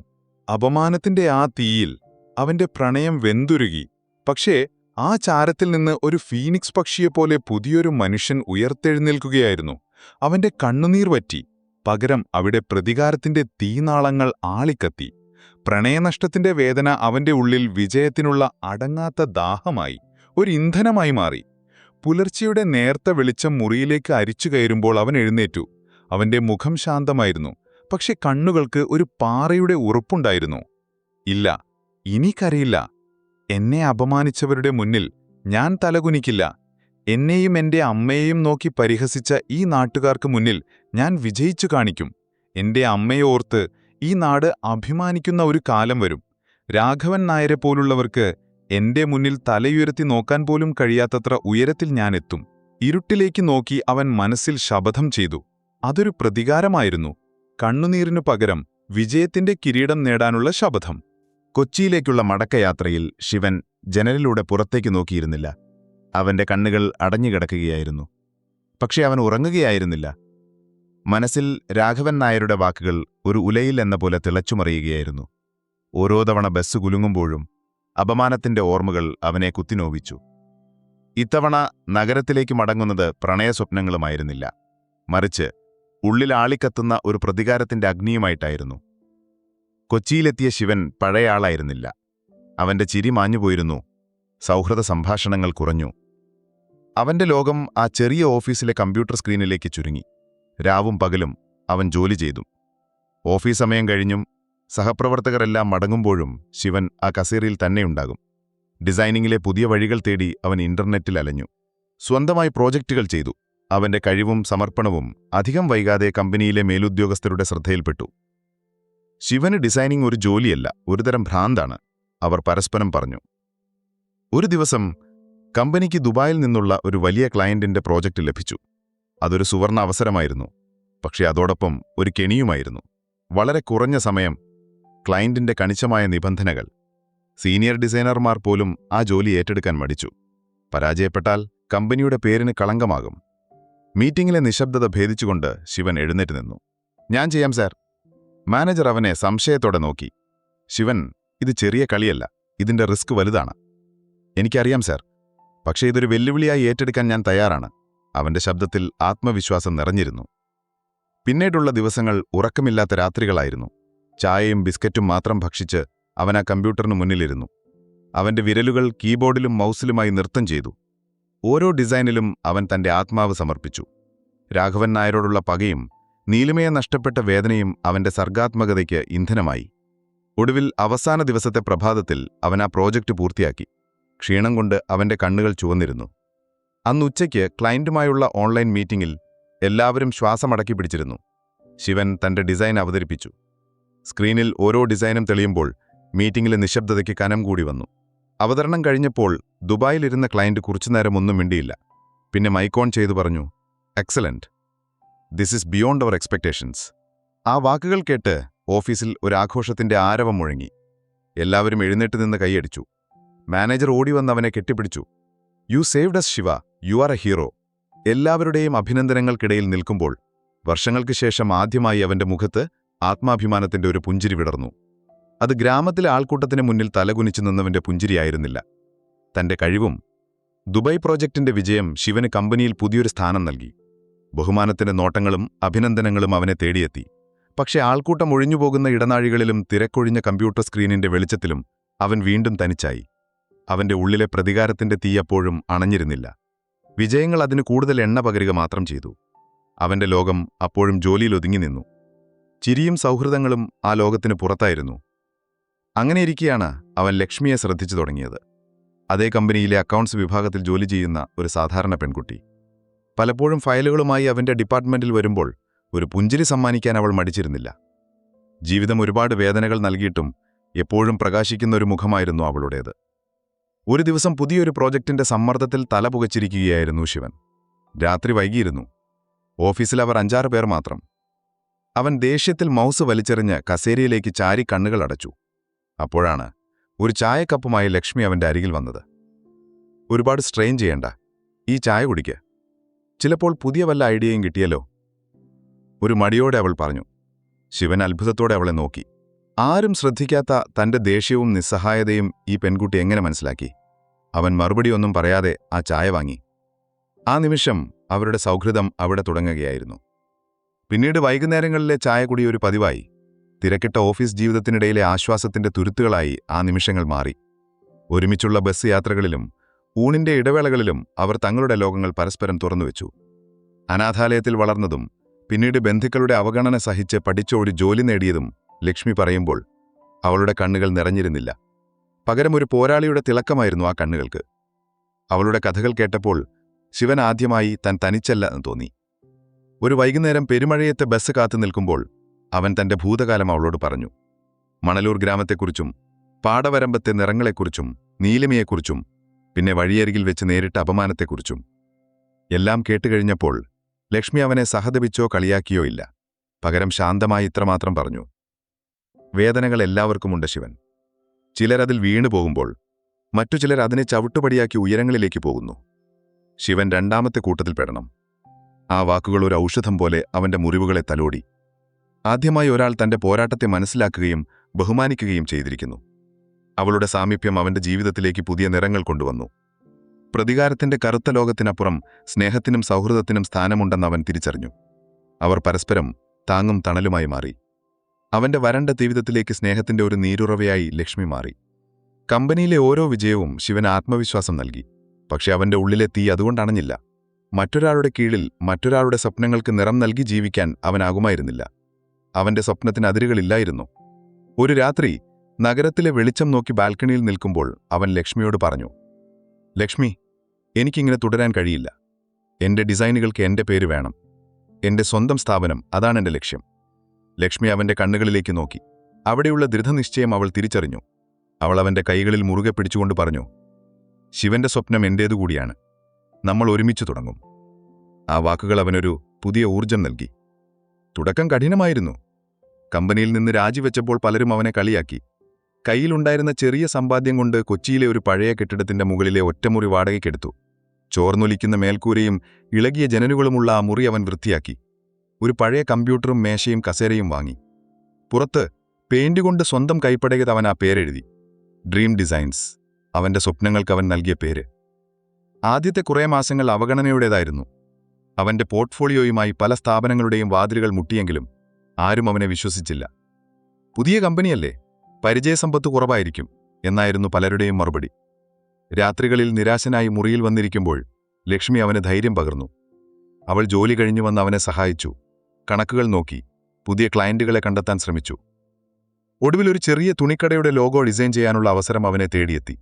അപമാനത്തിന്റെ ആ തീയിൽ അവന്റെ പ്രണയം വെന്തുരുകി. പക്ഷേ ആ ചാരത്തിൽ നിന്ന് ഒരു ഫീനിക്സ് പക്ഷിയെപ്പോലെ പുതിയൊരു മനുഷ്യൻ ഉയർത്തെഴുന്നേൽക്കുകയായിരുന്നു. അവന്റെ കണ്ണുനീർ വറ്റി. പകരം അവിടെ പ്രതികാരത്തിന്റെ തീനാളങ്ങൾ ആളിക്കത്തി. പ്രണയനഷ്ടത്തിന്റെ വേദന അവന്റെ ഉള്ളിൽ വിജയത്തിനുള്ള അടങ്ങാത്ത ദാഹമായി, ഒരു ഇന്ധനമായി മാറി. പുലർച്ചെയുടെ നേർത്ത വെളിച്ചം മുറിയിലേക്ക് അരിച്ചു കയറുമ്പോൾ അവൻ എഴുന്നേറ്റു. അവന്റെ മുഖം ശാന്തമായിരുന്നു, പക്ഷെ കണ്ണുകൾക്ക് ഒരു പാറയുടെ ഉറപ്പുണ്ടായിരുന്നു. ഇല്ല, ഇനി കരയില്ല. എന്നെ അപമാനിച്ചവരുടെ മുന്നിൽ ഞാൻ തലകുനിക്കില്ല. എന്നെയും എന്റെ അമ്മയെയും നോക്കി പരിഹസിച്ച ഈ നാട്ടുകാർക്ക് മുന്നിൽ ഞാൻ വിജയിച്ചു കാണിക്കും. എന്റെ അമ്മയെ ഓർത്ത് ഈ നാട് അഭിമാനിക്കുന്ന ഒരു കാലം വരും. രാഘവൻ നായരെ പോലുള്ളവർക്ക് എന്റെ മുന്നിൽ തലയുയർത്തി നോക്കാൻ പോലും കഴിയാത്തത്ര ഉയരത്തിൽ ഞാനെത്തും. ഇരുട്ടിലേക്ക് നോക്കി അവൻ മനസ്സിൽ ശപഥം ചെയ്തു. അതൊരു പ്രതികാരമായിരുന്നു. കണ്ണുനീരിനു പകരം വിജയത്തിന്റെ കിരീടം നേടാനുള്ള ശപഥം. കൊച്ചിയിലേക്കുള്ള മടക്കയാത്രയിൽ ശിവൻ ജനലിലൂടെ പുറത്തേക്ക് നോക്കിയിരുന്നില്ല. അവന്റെ കണ്ണുകൾ അടഞ്ഞുകിടക്കുകയായിരുന്നു. പക്ഷെ അവൻ ഉറങ്ങുകയായിരുന്നില്ല. മനസ്സിൽ രാഘവൻ നായരുടെ വാക്കുകൾ ഒരു ഉലയിൽ എന്ന പോലെ തിളച്ചുമറിയുകയായിരുന്നു. ഓരോ തവണ ബസ് കുലുങ്ങുമ്പോഴും അപമാനത്തിന്റെ ഓർമ്മകൾ അവനെ കുത്തിനോവിച്ചു. ഇത്തവണ നഗരത്തിലേക്ക് മടങ്ങുന്നത് പ്രണയസ്വപ്നങ്ങളുമായിരുന്നില്ല, മറിച്ച് ഉള്ളിൽ ആളിക്കത്തുന്ന ഒരു പ്രതികാരത്തിന്റെ അഗ്നിയുമായിട്ടായിരുന്നു. കൊച്ചിയിലെത്തിയ ശിവൻ പഴയ ആളായിരുന്നില്ല. അവന്റെ ചിരി മാഞ്ഞുപോയിരുന്നു. സൗഹൃദ സംഭാഷണങ്ങൾ കുറഞ്ഞു. അവന്റെ ലോകം ആ ചെറിയ ഓഫീസിലെ കമ്പ്യൂട്ടർ സ്ക്രീനിലേക്ക് ചുരുങ്ങി. രാവും പകലും അവൻ ജോലി ചെയ്തു. ഓഫീസ് സമയം കഴിഞ്ഞും സഹപ്രവർത്തകരെല്ലാം മടങ്ങുമ്പോഴും ശിവൻ ആ കസേരയിൽ തന്നെയുണ്ടാകും. ഡിസൈനിങ്ങിലെ പുതിയ വഴികൾ തേടി അവൻ ഇന്റർനെറ്റിൽ അലഞ്ഞു. സ്വന്തമായി പ്രോജക്റ്റുകൾ ചെയ്തു. അവന്റെ കഴിവും സമർപ്പണവും അധികം വൈകാതെ കമ്പനിയിലെ മേലുദ്യോഗസ്ഥരുടെ ശ്രദ്ധയിൽപ്പെട്ടു. ശിവന് ഡിസൈനിങ് ഒരു ജോലിയല്ല, ഒരുതരം ഭ്രാന്താണ്, അവർ പരസ്പരം പറഞ്ഞു. ഒരു ദിവസം കമ്പനിക്ക് ദുബായിൽ നിന്നുള്ള ഒരു വലിയ ക്ലയന്റിന്റെ പ്രോജക്റ്റ് ലഭിച്ചു. അതൊരു സുവർണ അവസരമായിരുന്നു. പക്ഷേ അതോടൊപ്പം ഒരു കെണിയുമായിരുന്നു. വളരെ കുറഞ്ഞ സമയം, ക്ലയന്റിന്റെ കണിശമായ നിബന്ധനകൾ. സീനിയർ ഡിസൈനർമാർ പോലും ആ ജോലി ഏറ്റെടുക്കാൻ മടിച്ചു. പരാജയപ്പെട്ടാൽ കമ്പനിയുടെ പേരിന് കളങ്കമാകും. മീറ്റിംഗിലെ നിശബ്ദത ഭേദിച്ചുകൊണ്ട് ശിവൻ എഴുന്നേറ്റ് നിന്നു. ഞാൻ ചെയ്യാം സാർ. മാനേജർ അവനെ സംശയത്തോടെ നോക്കി. ശിവൻ, ഇത് ചെറിയ കളിയല്ല, ഇതിന്റെ റിസ്ക് വലുതാണ്. എനിക്കറിയാം സാർ, പക്ഷേ ഇതൊരു വെല്ലുവിളിയായി ഏറ്റെടുക്കാൻ ഞാൻ തയ്യാറാണ്. അവന്റെ ശബ്ദത്തിൽ ആത്മവിശ്വാസം നിറഞ്ഞിരുന്നു. പിന്നീടുള്ള ദിവസങ്ങൾ ഉറക്കമില്ലാത്ത രാത്രികളായിരുന്നു. ചായയും ബിസ്ക്കറ്റും മാത്രം ഭക്ഷിച്ച് അവൻ ആ കമ്പ്യൂട്ടറിനു മുന്നിലിരുന്നു. അവന്റെ വിരലുകൾ കീബോർഡിലും മൗസിലുമായി നൃത്തം ചെയ്തു. ഓരോ ഡിസൈനിലും അവൻ തന്റെ ആത്മാവ് സമർപ്പിച്ചു. രാഘവൻ നായരോടുള്ള പകയും നീലിമയെ നഷ്ടപ്പെട്ട വേദനയും അവന്റെ സർഗാത്മകതയ്ക്ക് ഇന്ധനമായി. ഒടുവിൽ അവസാന ദിവസത്തെ പ്രഭാതത്തിൽ അവൻ ആ പ്രോജക്റ്റ് പൂർത്തിയാക്കി. ക്ഷീണം കൊണ്ട് അവന്റെ കണ്ണുകൾ ചുവന്നിരുന്നു. അന്നുച്ചയ്ക്ക് ക്ലയന്റുമായുള്ള ഓൺലൈൻ മീറ്റിംഗിൽ എല്ലാവരും ശ്വാസമടക്കി പിടിച്ചിരുന്നു. ശിവൻ തന്റെ ഡിസൈൻ അവതരിപ്പിച്ചു. സ്ക്രീനിൽ ഓരോ ഡിസൈനും തെളിയുമ്പോൾ മീറ്റിംഗിലെ നിശബ്ദതയ്ക്ക് കനം കൂടി വന്നു. അവതരണം കഴിഞ്ഞപ്പോൾ ദുബായിലിരുന്ന ക്ലയന്റ് കുറച്ചുനേരം ഒന്നും മിണ്ടിയില്ല. പിന്നെ മൈക്കോൺ ചെയ്തു പറഞ്ഞു, excellent, this is beyond our expectations. ആ വാക്കുകൾ കേട്ട് ഓഫീസിൽ ഒരു ആഘോഷത്തിന്റെ ആരവം മുഴങ്ങി. എല്ലാവരും എഴുന്നേറ്റ് നിന്ന് കൈയടിച്ചു. മാനേജർ ഓടിവന്ന് അവനെ കെട്ടിപ്പിടിച്ചു. You saved us Shiva, you are a hero. എല്ലാവരുടെയും അഭിനന്ദനങ്ങൾക്കിടയിൽ നിൽക്കുമ്പോൾ വർഷങ്ങൾക്ക് ശേഷം ആദ്യമായി അവന്റെ മുഖത്ത് ആത്മാഭിമാനത്തിന്റെ ഒരു പുഞ്ചിരി വിടർന്നു. അത് ഗ്രാമത്തിലെ ആൾക്കൂട്ടത്തിന് മുന്നിൽ തലകുനിച്ചു നിന്നവന്റെ പുഞ്ചിരിയായിരുന്നില്ല, തന്റെ കഴിവും. ദുബായ് പ്രോജക്റ്റിന്റെ വിജയം ശിവന് കമ്പനിയിൽ പുതിയൊരു സ്ഥാനം നൽകി. ബഹുമാനത്തിന്റെ നോട്ടങ്ങളും അഭിനന്ദനങ്ങളും അവനെ തേടിയെത്തി. പക്ഷെ ആൾക്കൂട്ടം ഒഴിഞ്ഞുപോകുന്ന ഇടനാഴികളിലും തിരക്കൊഴിഞ്ഞ കമ്പ്യൂട്ടർ സ്ക്രീനിന്റെ വെളിച്ചത്തിലും അവൻ വീണ്ടും തനിച്ചായി. അവന്റെ ഉള്ളിലെ പ്രതികാരത്തിന്റെ തീയപ്പോഴും അണഞ്ഞിരുന്നില്ല. വിജയങ്ങൾ അതിന് കൂടുതൽ എണ്ണ പകരുക മാത്രം ചെയ്തു. അവന്റെ ലോകം അപ്പോഴും ജോലിയിൽ ഒതുങ്ങി നിന്നു. ചിരിയും സൗഹൃദങ്ങളും ആ ലോകത്തിന് പുറത്തായിരുന്നു. അങ്ങനെയിരിക്കെയാണ് അവൻ ലക്ഷ്മിയെ ശ്രദ്ധിച്ചു തുടങ്ങിയത്. അതേ കമ്പനിയിലെ അക്കൗണ്ട്സ് വിഭാഗത്തിൽ ജോലി ചെയ്യുന്ന ഒരു സാധാരണ പെൺകുട്ടി. പലപ്പോഴും ഫയലുകളുമായി അവന്റെ ഡിപ്പാർട്ട്മെന്റിൽ വരുമ്പോൾ ഒരു പുഞ്ചിരി സമ്മാനിക്കാൻ അവൾ മടിച്ചിരുന്നില്ല. ജീവിതം ഒരുപാട് വേദനകൾ നൽകിയിട്ടും എപ്പോഴും പ്രകാശിക്കുന്ന ഒരു മുഖമായിരുന്നു അവളുടേത്. ഒരു ദിവസം പുതിയൊരു പ്രോജക്റ്റിന്റെ സമ്മർദ്ദത്തിൽ തലപുകച്ചിരിക്കുകയായിരുന്നു ശിവൻ. രാത്രി വൈകിയിരുന്നു. ഓഫീസിൽ അവർ 5-6 പേർ മാത്രം. അവൻ ദേഷ്യത്തിൽ മൗസ് വലിച്ചെറിഞ്ഞ് കസേരയിലേക്ക് ചാരി കണ്ണുകൾ അടച്ചു. അപ്പോഴാണ് ഒരു ചായക്കപ്പുമായി ലക്ഷ്മി അവന്റെ അരികിൽ വന്നത്. ഒരുപാട് സ്ട്രെയിൻ ചെയ്യണ്ട, ഈ ചായ കുടിക്ക്. ചിലപ്പോൾ പുതിയ വല്ല ഐഡിയയും കിട്ടിയല്ലോ. ഒരു മടിയോടെ അവൾ പറഞ്ഞു. ശിവൻ അത്ഭുതത്തോടെ അവളെ നോക്കി. ആരും ശ്രദ്ധിക്കാത്ത തന്റെ ദേഷ്യവും നിസ്സഹായതയും ഈ പെൺകുട്ടി എങ്ങനെ മനസ്സിലാക്കി? അവൻ മറുപടിയൊന്നും പറയാതെ ആ ചായ വാങ്ങി. ആ നിമിഷം അവരുടെ സൗഹൃദം അവിടെ തുടങ്ങുകയായിരുന്നു. പിന്നീട് വൈകുന്നേരങ്ങളിലെ ചായകുടി ഒരു പതിവായി. തിരക്കിട്ട ഓഫീസ് ജീവിതത്തിനിടയിലെ ആശ്വാസത്തിന്റെ തുരുത്തുകളായി ആ നിമിഷങ്ങൾ മാറി. ഒരുമിച്ചുള്ള ബസ് യാത്രകളിലും ഊണിന്റെ ഇടവേളകളിലും അവർ തങ്ങളുടെ ലോകങ്ങൾ പരസ്പരം തുറന്നുവെച്ചു. അനാഥാലയത്തിൽ വളർന്നതും പിന്നീട് ബന്ധുക്കളുടെ അവഗണന സഹിച്ച് പഠിച്ച ഒരു ജോലി നേടിയതും ലക്ഷ്മി പറയുമ്പോൾ അവളുടെ കണ്ണുകൾ നിറഞ്ഞിരുന്നില്ല. പകരം ഒരു പോരാളിയുടെ തിളക്കമായിരുന്നു ആ കണ്ണുകൾക്ക്. അവളുടെ കഥകൾ കേട്ടപ്പോൾ ശിവൻ ആദ്യമായി താൻ തനിച്ചല്ല എന്ന് തോന്നി. ഒരു വൈകുന്നേരം പെരുമഴയത്തെ ബസ് കാത്തു നിൽക്കുമ്പോൾ അവൻ തന്റെ ഭൂതകാലം അവളോട് പറഞ്ഞു. മണലൂർ ഗ്രാമത്തെക്കുറിച്ചും പാടവരമ്പത്തെ നിറങ്ങളെക്കുറിച്ചും നീലിമയെക്കുറിച്ചും പിന്നെ വഴിയരികിൽ വെച്ച് നേരിട്ട അപമാനത്തെക്കുറിച്ചും. എല്ലാം കേട്ടുകഴിഞ്ഞപ്പോൾ ലക്ഷ്മി അവനെ സഹതപിച്ചോ കളിയാക്കിയോ ഇല്ല. പകരം ശാന്തമായി ഇത്രമാത്രം പറഞ്ഞു. വേദനകൾ എല്ലാവർക്കുമുണ്ട് ശിവൻ. ചിലരതിൽ വീണു പോകുമ്പോൾ മറ്റു ചിലർ അതിനെ ചവിട്ടുപടിയാക്കി ഉയരങ്ങളിലേക്ക് പോകുന്നു. ശിവൻ രണ്ടാമത്തെ കൂട്ടത്തിൽപ്പെടണം. ആ വാക്കുകൾ ഒരു ഔഷധം പോലെ അവന്റെ മുറിവുകളെ തലോടി. ആദ്യമായി ഒരാൾ തന്റെ പോരാട്ടത്തെ മനസ്സിലാക്കുകയും ബഹുമാനിക്കുകയും ചെയ്തിരിക്കുന്നു. അവളുടെ സാമീപ്യം അവന്റെ ജീവിതത്തിലേക്ക് പുതിയ നിറങ്ങൾ കൊണ്ടുവന്നു. പ്രതികാരത്തിന്റെ കറുത്ത ലോകത്തിനപ്പുറം സ്നേഹത്തിനും സൗഹൃദത്തിനും സ്ഥാനമുണ്ടെന്ന് അവൻ തിരിച്ചറിഞ്ഞു. അവർ പരസ്പരം താങ്ങും തണലുമായി മാറി. അവന്റെ വരണ്ട ജീവിതത്തിലേക്ക് സ്നേഹത്തിന്റെ ഒരു നീരുറവയായി ലക്ഷ്മി മാറി. കമ്പനിയിലെ ഓരോ വിജയവും ശിവന് ആത്മവിശ്വാസം നൽകി. പക്ഷെ അവന്റെ ഉള്ളിലെ തീ അതുകൊണ്ട് അണഞ്ഞില്ല. മറ്റൊരാളുടെ കീഴിൽ മറ്റൊരാളുടെ സ്വപ്നങ്ങൾക്ക് നിറം നൽകി ജീവിക്കാൻ അവനാകുമായിരുന്നില്ല. അവന്റെ സ്വപ്നത്തിന് അതിരുകളില്ലായിരുന്നു. ഒരു രാത്രി നഗരത്തിലെ വെളിച്ചം നോക്കി ബാൽക്കണിയിൽ നിൽക്കുമ്പോൾ അവൻ ലക്ഷ്മിയോട് പറഞ്ഞു. ലക്ഷ്മി, എനിക്കിങ്ങനെ തുടരാൻ കഴിയില്ല. എന്റെ ഡിസൈനുകൾക്ക് എന്റെ പേര് വേണം. എന്റെ സ്വന്തം സ്ഥാപനം, അതാണെന്റെ ലക്ഷ്യം. ലക്ഷ്മി അവന്റെ കണ്ണുകളിലേക്ക് നോക്കി. അവിടെയുള്ള ദൃഢനിശ്ചയം അവൾ തിരിച്ചറിഞ്ഞു. അവൾ അവന്റെ കൈകളിൽ മുറുകെ പിടിച്ചുകൊണ്ട് പറഞ്ഞു. ശിവന്റെ സ്വപ്നം എന്റേതുകൂടിയാണ്. നമ്മൾ ഒരുമിച്ചു തുടങ്ങും. ആ വാക്കുകൾ അവനൊരു പുതിയ ഊർജം നൽകി. തുടക്കം കഠിനമായിരുന്നു. കമ്പനിയിൽ നിന്ന് രാജിവെച്ചപ്പോൾ പലരും അവനെ കളിയാക്കി. കയ്യിലുണ്ടായിരുന്ന ചെറിയ സമ്പാദ്യം കൊണ്ട് കൊച്ചിയിലെ ഒരു പഴയ കെട്ടിടത്തിന്റെ മുകളിലെ ഒറ്റമുറി വാടകയ്ക്കെടുത്തു. ചോർന്നൊലിക്കുന്ന മേൽക്കൂരയും ഇളകിയ ജനലുകളുമുള്ള ആ മുറി അവൻ വൃത്തിയാക്കി. ഒരു പഴയ കമ്പ്യൂട്ടറും മേശയും കസേരയും വാങ്ങി. പുറത്ത് പെയിന്റ് കൊണ്ട് സ്വന്തം കൈപ്പടയത് അവൻ ആ പേരെഴുതി. ഡ്രീം ഡിസൈൻസ്, അവന്റെ സ്വപ്നങ്ങൾക്ക് അവൻ നൽകിയ പേര്. ആദ്യത്തെ കുറേ മാസങ്ങൾ അവഗണനയുടേതായിരുന്നു. അവന്റെ പോർട്ട്ഫോളിയോയുമായി പല സ്ഥാപനങ്ങളുടെയും വാതിലുകൾ മുട്ടിയെങ്കിലും ആരും അവനെ വിശ്വസിച്ചില്ല. പുതിയ കമ്പനിയല്ലേ, പരിചയസമ്പത്ത് കുറവായിരിക്കും എന്നായിരുന്നു പലരുടെയും മറുപടി. രാത്രികളിൽ നിരാശനായി മുറിയിൽ വന്നിരിക്കുമ്പോൾ ലക്ഷ്മി അവന് ധൈര്യം പകർന്നു. അവൾ ജോലി കഴിഞ്ഞു വന്ന് അവനെ സഹായിച്ചു. കണക്കുകൾ നോക്കി, പുതിയ ക്ലയന്റുകളെ കണ്ടെത്താൻ ശ്രമിച്ചു. ഒടുവിൽ ഒരു ചെറിയ തുണിക്കടയുടെ ലോഗോ ഡിസൈൻ ചെയ്യാനുള്ള അവസരം അവനെ തേടിയെത്തി.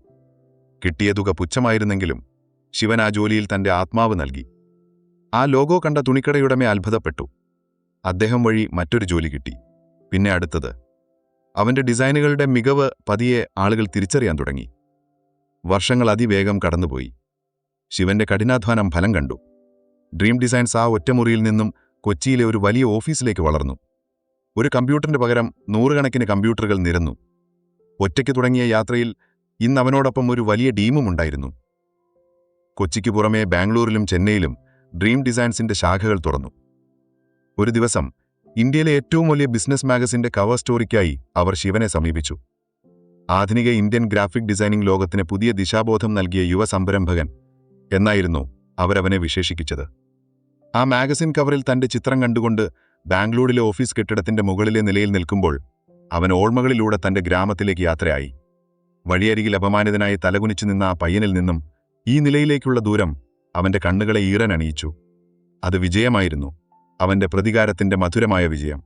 കിട്ടിയ തുക പുച്ഛമായിരുന്നെങ്കിലും ശിവൻ ആ ജോലിയിൽ തന്റെ ആത്മാവ് നൽകി. ആ ലോഗോ കണ്ട തുണിക്കടയുടമെ അത്ഭുതപ്പെട്ടു. അദ്ദേഹം വഴി മറ്റൊരു ജോലി കിട്ടി, പിന്നെ അടുത്തത്. അവന്റെ ഡിസൈനുകളുടെ മികവ് പതിയെ ആളുകൾ തിരിച്ചറിയാൻ തുടങ്ങി. വർഷങ്ങൾ അതിവേഗം കടന്നുപോയി. ശിവന്റെ കഠിനാധ്വാനം ഫലം കണ്ടു. ഡ്രീം ഡിസൈൻസ് ആ ഒറ്റമുറിയിൽ നിന്നും കൊച്ചിയിലെ ഒരു വലിയ ഓഫീസിലേക്ക് വളർന്നു. ഒരു കമ്പ്യൂട്ടറിന് പകരം നൂറുകണക്കിന് കമ്പ്യൂട്ടറുകൾ നിരന്നു. ഒറ്റയ്ക്ക് തുടങ്ങിയ യാത്രയിൽ ഇന്ന് അവനോടൊപ്പം ഒരു വലിയ ടീമുമുണ്ടായിരുന്നു. കൊച്ചിക്ക് പുറമെ ബാംഗ്ലൂരിലും ചെന്നൈയിലും ഡ്രീം ഡിസൈൻസിന്റെ ശാഖകൾ തുറന്നു. ഒരു ദിവസം ഇന്ത്യയിലെ ഏറ്റവും വലിയ ബിസിനസ് മാഗസിന്റെ കവർ സ്റ്റോറിക്കായി അവർ ശിവനെ സമീപിച്ചു. ആധുനിക ഇന്ത്യൻ ഗ്രാഫിക് ഡിസൈനിംഗ് ലോകത്തിന് പുതിയ ദിശാബോധം നൽകിയ യുവ സംരംഭകൻ എന്നായിരുന്നു അവരവനെ വിശേഷിപ്പിച്ചത്. ആ മാഗസിൻ കവറിൽ തന്റെ ചിത്രം കണ്ടുകൊണ്ട് ബാംഗ്ലൂരിലെ ഓഫീസ് കെട്ടിടത്തിന്റെ മുകളിലെ നിലയിൽ നിൽക്കുമ്പോൾ അവൻ ഓർമ്മകളിലൂടെ തന്റെ ഗ്രാമത്തിലേക്ക് യാത്രയായി. വഴിയരികിൽ അപമാനിതനായി തലകുനിച്ചു നിന്ന ആ പയ്യനിൽ നിന്നും ഈ നിലയിലേക്കുള്ള ദൂരം അവന്റെ കണ്ണുകളെ ഈറനണിയിച്ചു. അത് വിജയമായിരുന്നു, അവന്റെ പ്രതികാരത്തിന്റെ മധുരമായ വിജയം.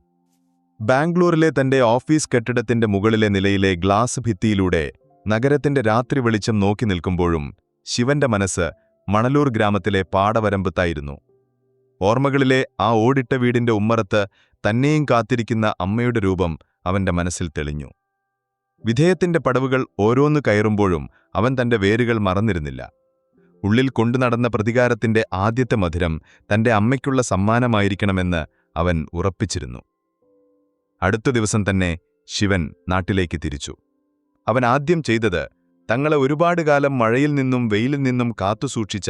ബാംഗ്ലൂരിലെ തന്റെ ഓഫീസ് കെട്ടിടത്തിന്റെ മുകളിലെ നിലയിലെ ഗ്ലാസ് ഭിത്തിയിലൂടെ നഗരത്തിന്റെ രാത്രി വെളിച്ചം നോക്കി നിൽക്കുമ്പോഴും ശിവന്റെ മനസ്സ് മണലൂർ ഗ്രാമത്തിലെ പാടവരമ്പത്തായിരുന്നു. ഓർമ്മകളിലെ ആ ഓടിട്ട വീടിന്റെ ഉമ്മറത്ത് തന്നെയും കാത്തിരിക്കുന്ന അമ്മയുടെ രൂപം അവന്റെ മനസ്സിൽ തെളിഞ്ഞു. വിധേയത്തിന്റെ പടവുകൾ ഓരോന്നു കയറുമ്പോഴും അവൻ തന്റെ വേരുകൾ മറന്നിരുന്നില്ല. ഉള്ളിൽ കൊണ്ടുനടന്ന പ്രതികാരത്തിന്റെ ആദ്യത്തെ മധുരം തന്റെ അമ്മയ്ക്കുള്ള സമ്മാനമായിരിക്കണമെന്ന് അവൻ ഉറപ്പിച്ചിരുന്നു. അടുത്ത ദിവസം തന്നെ ശിവൻ നാട്ടിലേക്ക് തിരിച്ചു. അവൻ ആദ്യം ചെയ്തത് തങ്ങളെ ഒരുപാട് കാലം മഴയിൽ നിന്നും വെയിലിൽ നിന്നും കാത്തുസൂക്ഷിച്ച,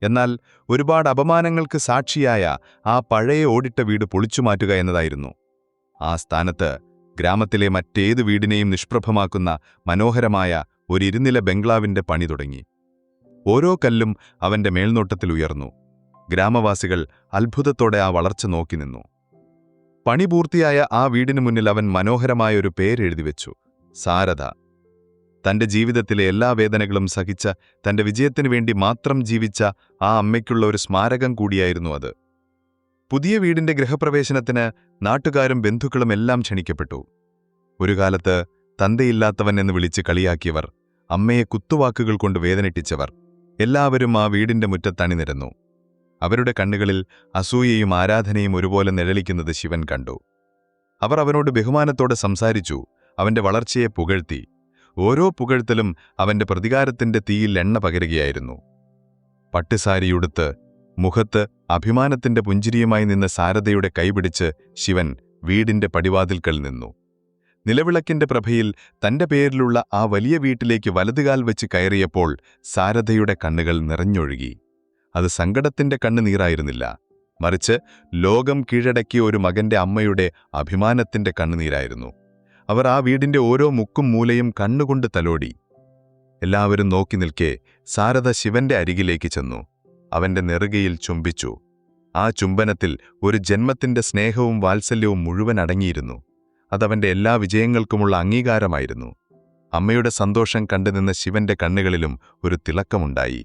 എന്നാൽ ഒരുപാട് അപമാനങ്ങൾക്ക് സാക്ഷിയായ ആ പഴയ ഓടിട്ട വീട് പൊളിച്ചുമാറ്റുക എന്നതായിരുന്നു. ആ സ്ഥാനത്ത് ഗ്രാമത്തിലെ മറ്റേത് വീടിനെയും നിഷ്പ്രഭമാക്കുന്ന മനോഹരമായ ഒരു ഇരുനില ബംഗ്ലാവിന്റെ പണി തുടങ്ങി. ഓരോ കല്ലും അവന്റെ മേൽനോട്ടത്തിൽ ഉയർന്നു. ഗ്രാമവാസികൾ അത്ഭുതത്തോടെ ആ വളർച്ച നോക്കി നിന്നു. പണി പൂർത്തിയായ ആ വീടിനു മുന്നിൽ അവൻ മനോഹരമായൊരു പേരെഴുതിവെച്ചു: സാരദ. തന്റെ ജീവിതത്തിലെ എല്ലാ വേദനകളും സഹിച്ച, തന്റെ വിജയത്തിനു വേണ്ടി മാത്രം ജീവിച്ച ആ അമ്മയ്ക്കുള്ള ഒരു സ്മാരകം കൂടിയായിരുന്നു അത്. പുതിയ വീടിന്റെ ഗൃഹപ്രവേശനത്തിന് നാട്ടുകാരും ബന്ധുക്കളും എല്ലാം ക്ഷണിക്കപ്പെട്ടു. ഒരു കാലത്ത് തന്തയില്ലാത്തവൻ എന്ന് വിളിച്ച് കളിയാക്കിയവർ, അമ്മയെ കുത്തുവാക്കുകൾ കൊണ്ട് വേദനിപ്പിച്ചവർ എല്ലാവരും ആ വീടിന്റെ മുറ്റത്തണിനിരന്നു. അവരുടെ കണ്ണുകളിൽ അസൂയയും ആരാധനയും ഒരുപോലെ നിഴലിക്കുന്നത് ശിവൻ കണ്ടു. അവർ അവനോട് ബഹുമാനത്തോടെ സംസാരിച്ചു, അവന്റെ വളർച്ചയെ പുകഴ്ത്തി. ഓരോ പുകഴ്ത്തലും അവന്റെ പ്രതികാരത്തിന്റെ തീയിൽ എണ്ണ പകരുകയായിരുന്നു. പട്ടുസാരിയുടുത്ത് മുഖത്ത് അഭിമാനത്തിന്റെ പുഞ്ചിരിയുമായി നിന്ന സാരദയുടെ കൈപിടിച്ച് ശിവൻ വീടിന്റെ പടിവാതിൽക്കൽ നിന്നു. നിലവിളക്കിന്റെ പ്രഭയിൽ തന്റെ പേരിലുള്ള ആ വലിയ വീട്ടിലേക്ക് വലതുകാൽ വെച്ച് കയറിയപ്പോൾ സാരദയുടെ കണ്ണുകൾ നിറഞ്ഞൊഴുകി. അത് സങ്കടത്തിന്റെ കണ്ണുനീരായിരുന്നില്ല, മറിച്ച് ലോകം കീഴടക്കിയ ഒരു മകന്റെ അമ്മയുടെ അഭിമാനത്തിന്റെ കണ്ണുനീരായിരുന്നു. അവർ ആ വീടിന്റെ ഓരോ മുക്കും മൂലയും കണ്ണുകൊണ്ട് തലോടി. എല്ലാവരും നോക്കി നിൽക്കെ സാരദ ശിവന്റെ അരികിലേക്ക് ചെന്നു. അവന്റെ നെറുകയിൽ ചുംബിച്ചു. ആ ചുംബനത്തിൽ ഒരു ജന്മത്തിന്റെ സ്നേഹവും വാത്സല്യവും മുഴുവൻ അടങ്ങിയിരുന്നു. അതവന്റെ എല്ലാ വിജയങ്ങൾക്കുമുള്ള അംഗീകാരമായിരുന്നു. അമ്മയുടെ സന്തോഷം കണ്ടുനിന്ന ശിവന്റെ കണ്ണുകളിലും ഒരു തിളക്കമുണ്ടായി.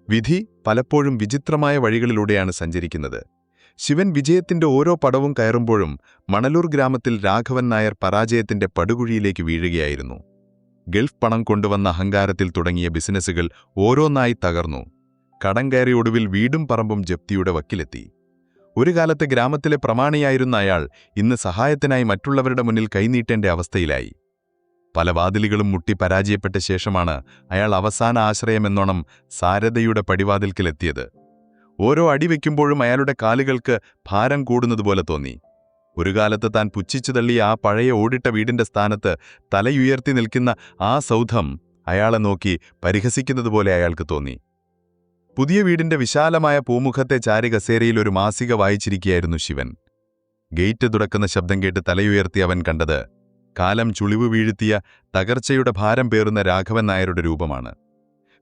വിധി പലപ്പോഴും വിചിത്രമായ വഴികളിലൂടെയാണ് സഞ്ചരിക്കുന്നത്. ശിവൻ വിജയത്തിന്റെ ഓരോ പടവും കയറുമ്പോഴും മണലൂർ ഗ്രാമത്തിൽ രാഘവൻ നായർ പരാജയത്തിന്റെ പടുകുഴിയിലേക്ക് വീഴുകയായിരുന്നു. ഗൾഫ് പണം കൊണ്ടുവന്ന അഹങ്കാരത്തിൽ തുടങ്ങിയ ബിസിനസ്സുകൾ ഓരോന്നായി തകർന്നു. കടം കയറി ഒടുവിൽ വീടും പറമ്പും ജപ്തിയുടെ വക്കിലെത്തി. ഒരു കാലത്ത് ഗ്രാമത്തിലെ പ്രമാണിയായിരുന്ന അയാൾ ഇന്ന് സഹായത്തിനായി മറ്റുള്ളവരുടെ മുന്നിൽ കൈനീട്ടേണ്ട അവസ്ഥയിലായി. പല വാതിലുകളും മുട്ടി പരാജയപ്പെട്ട ശേഷമാണ് അയാൾ അവസാന ആശ്രയമെന്നോണം സാരദയുടെ പടിവാതിൽക്കലെത്തിയത്. ഓരോ അടി വയ്ക്കുമ്പോഴും അയാളുടെ കാലുകൾക്ക് ഭാരം കൂടുന്നതുപോലെ തോന്നി. ഒരു കാലത്ത് താൻ പുച്ഛിച്ചു തള്ളിയ ആ പഴയ ഓടിട്ട വീടിന്റെ സ്ഥാനത്ത് തലയുയർത്തി നിൽക്കുന്ന ആ സൗധം അയാളെ നോക്കി പരിഹസിക്കുന്നതുപോലെ അയാൾക്ക് തോന്നി. പുതിയ വീടിന്റെ വിശാലമായ പൂമുഖത്തെ ചാരി കസേരയിൽ ഒരു മാസിക വായിച്ചിരിക്കുകയായിരുന്നു ശിവൻ. ഗേറ്റ് തുറക്കുന്ന ശബ്ദം കേട്ട് തലയുയർത്തി അവൻ കണ്ടത് കാലം ചുളിവു വീഴ്ത്തിയ തകർച്ചയുടെ ഭാരം പേറുന്ന രാഘവൻ നായരുടെ രൂപമാണ്.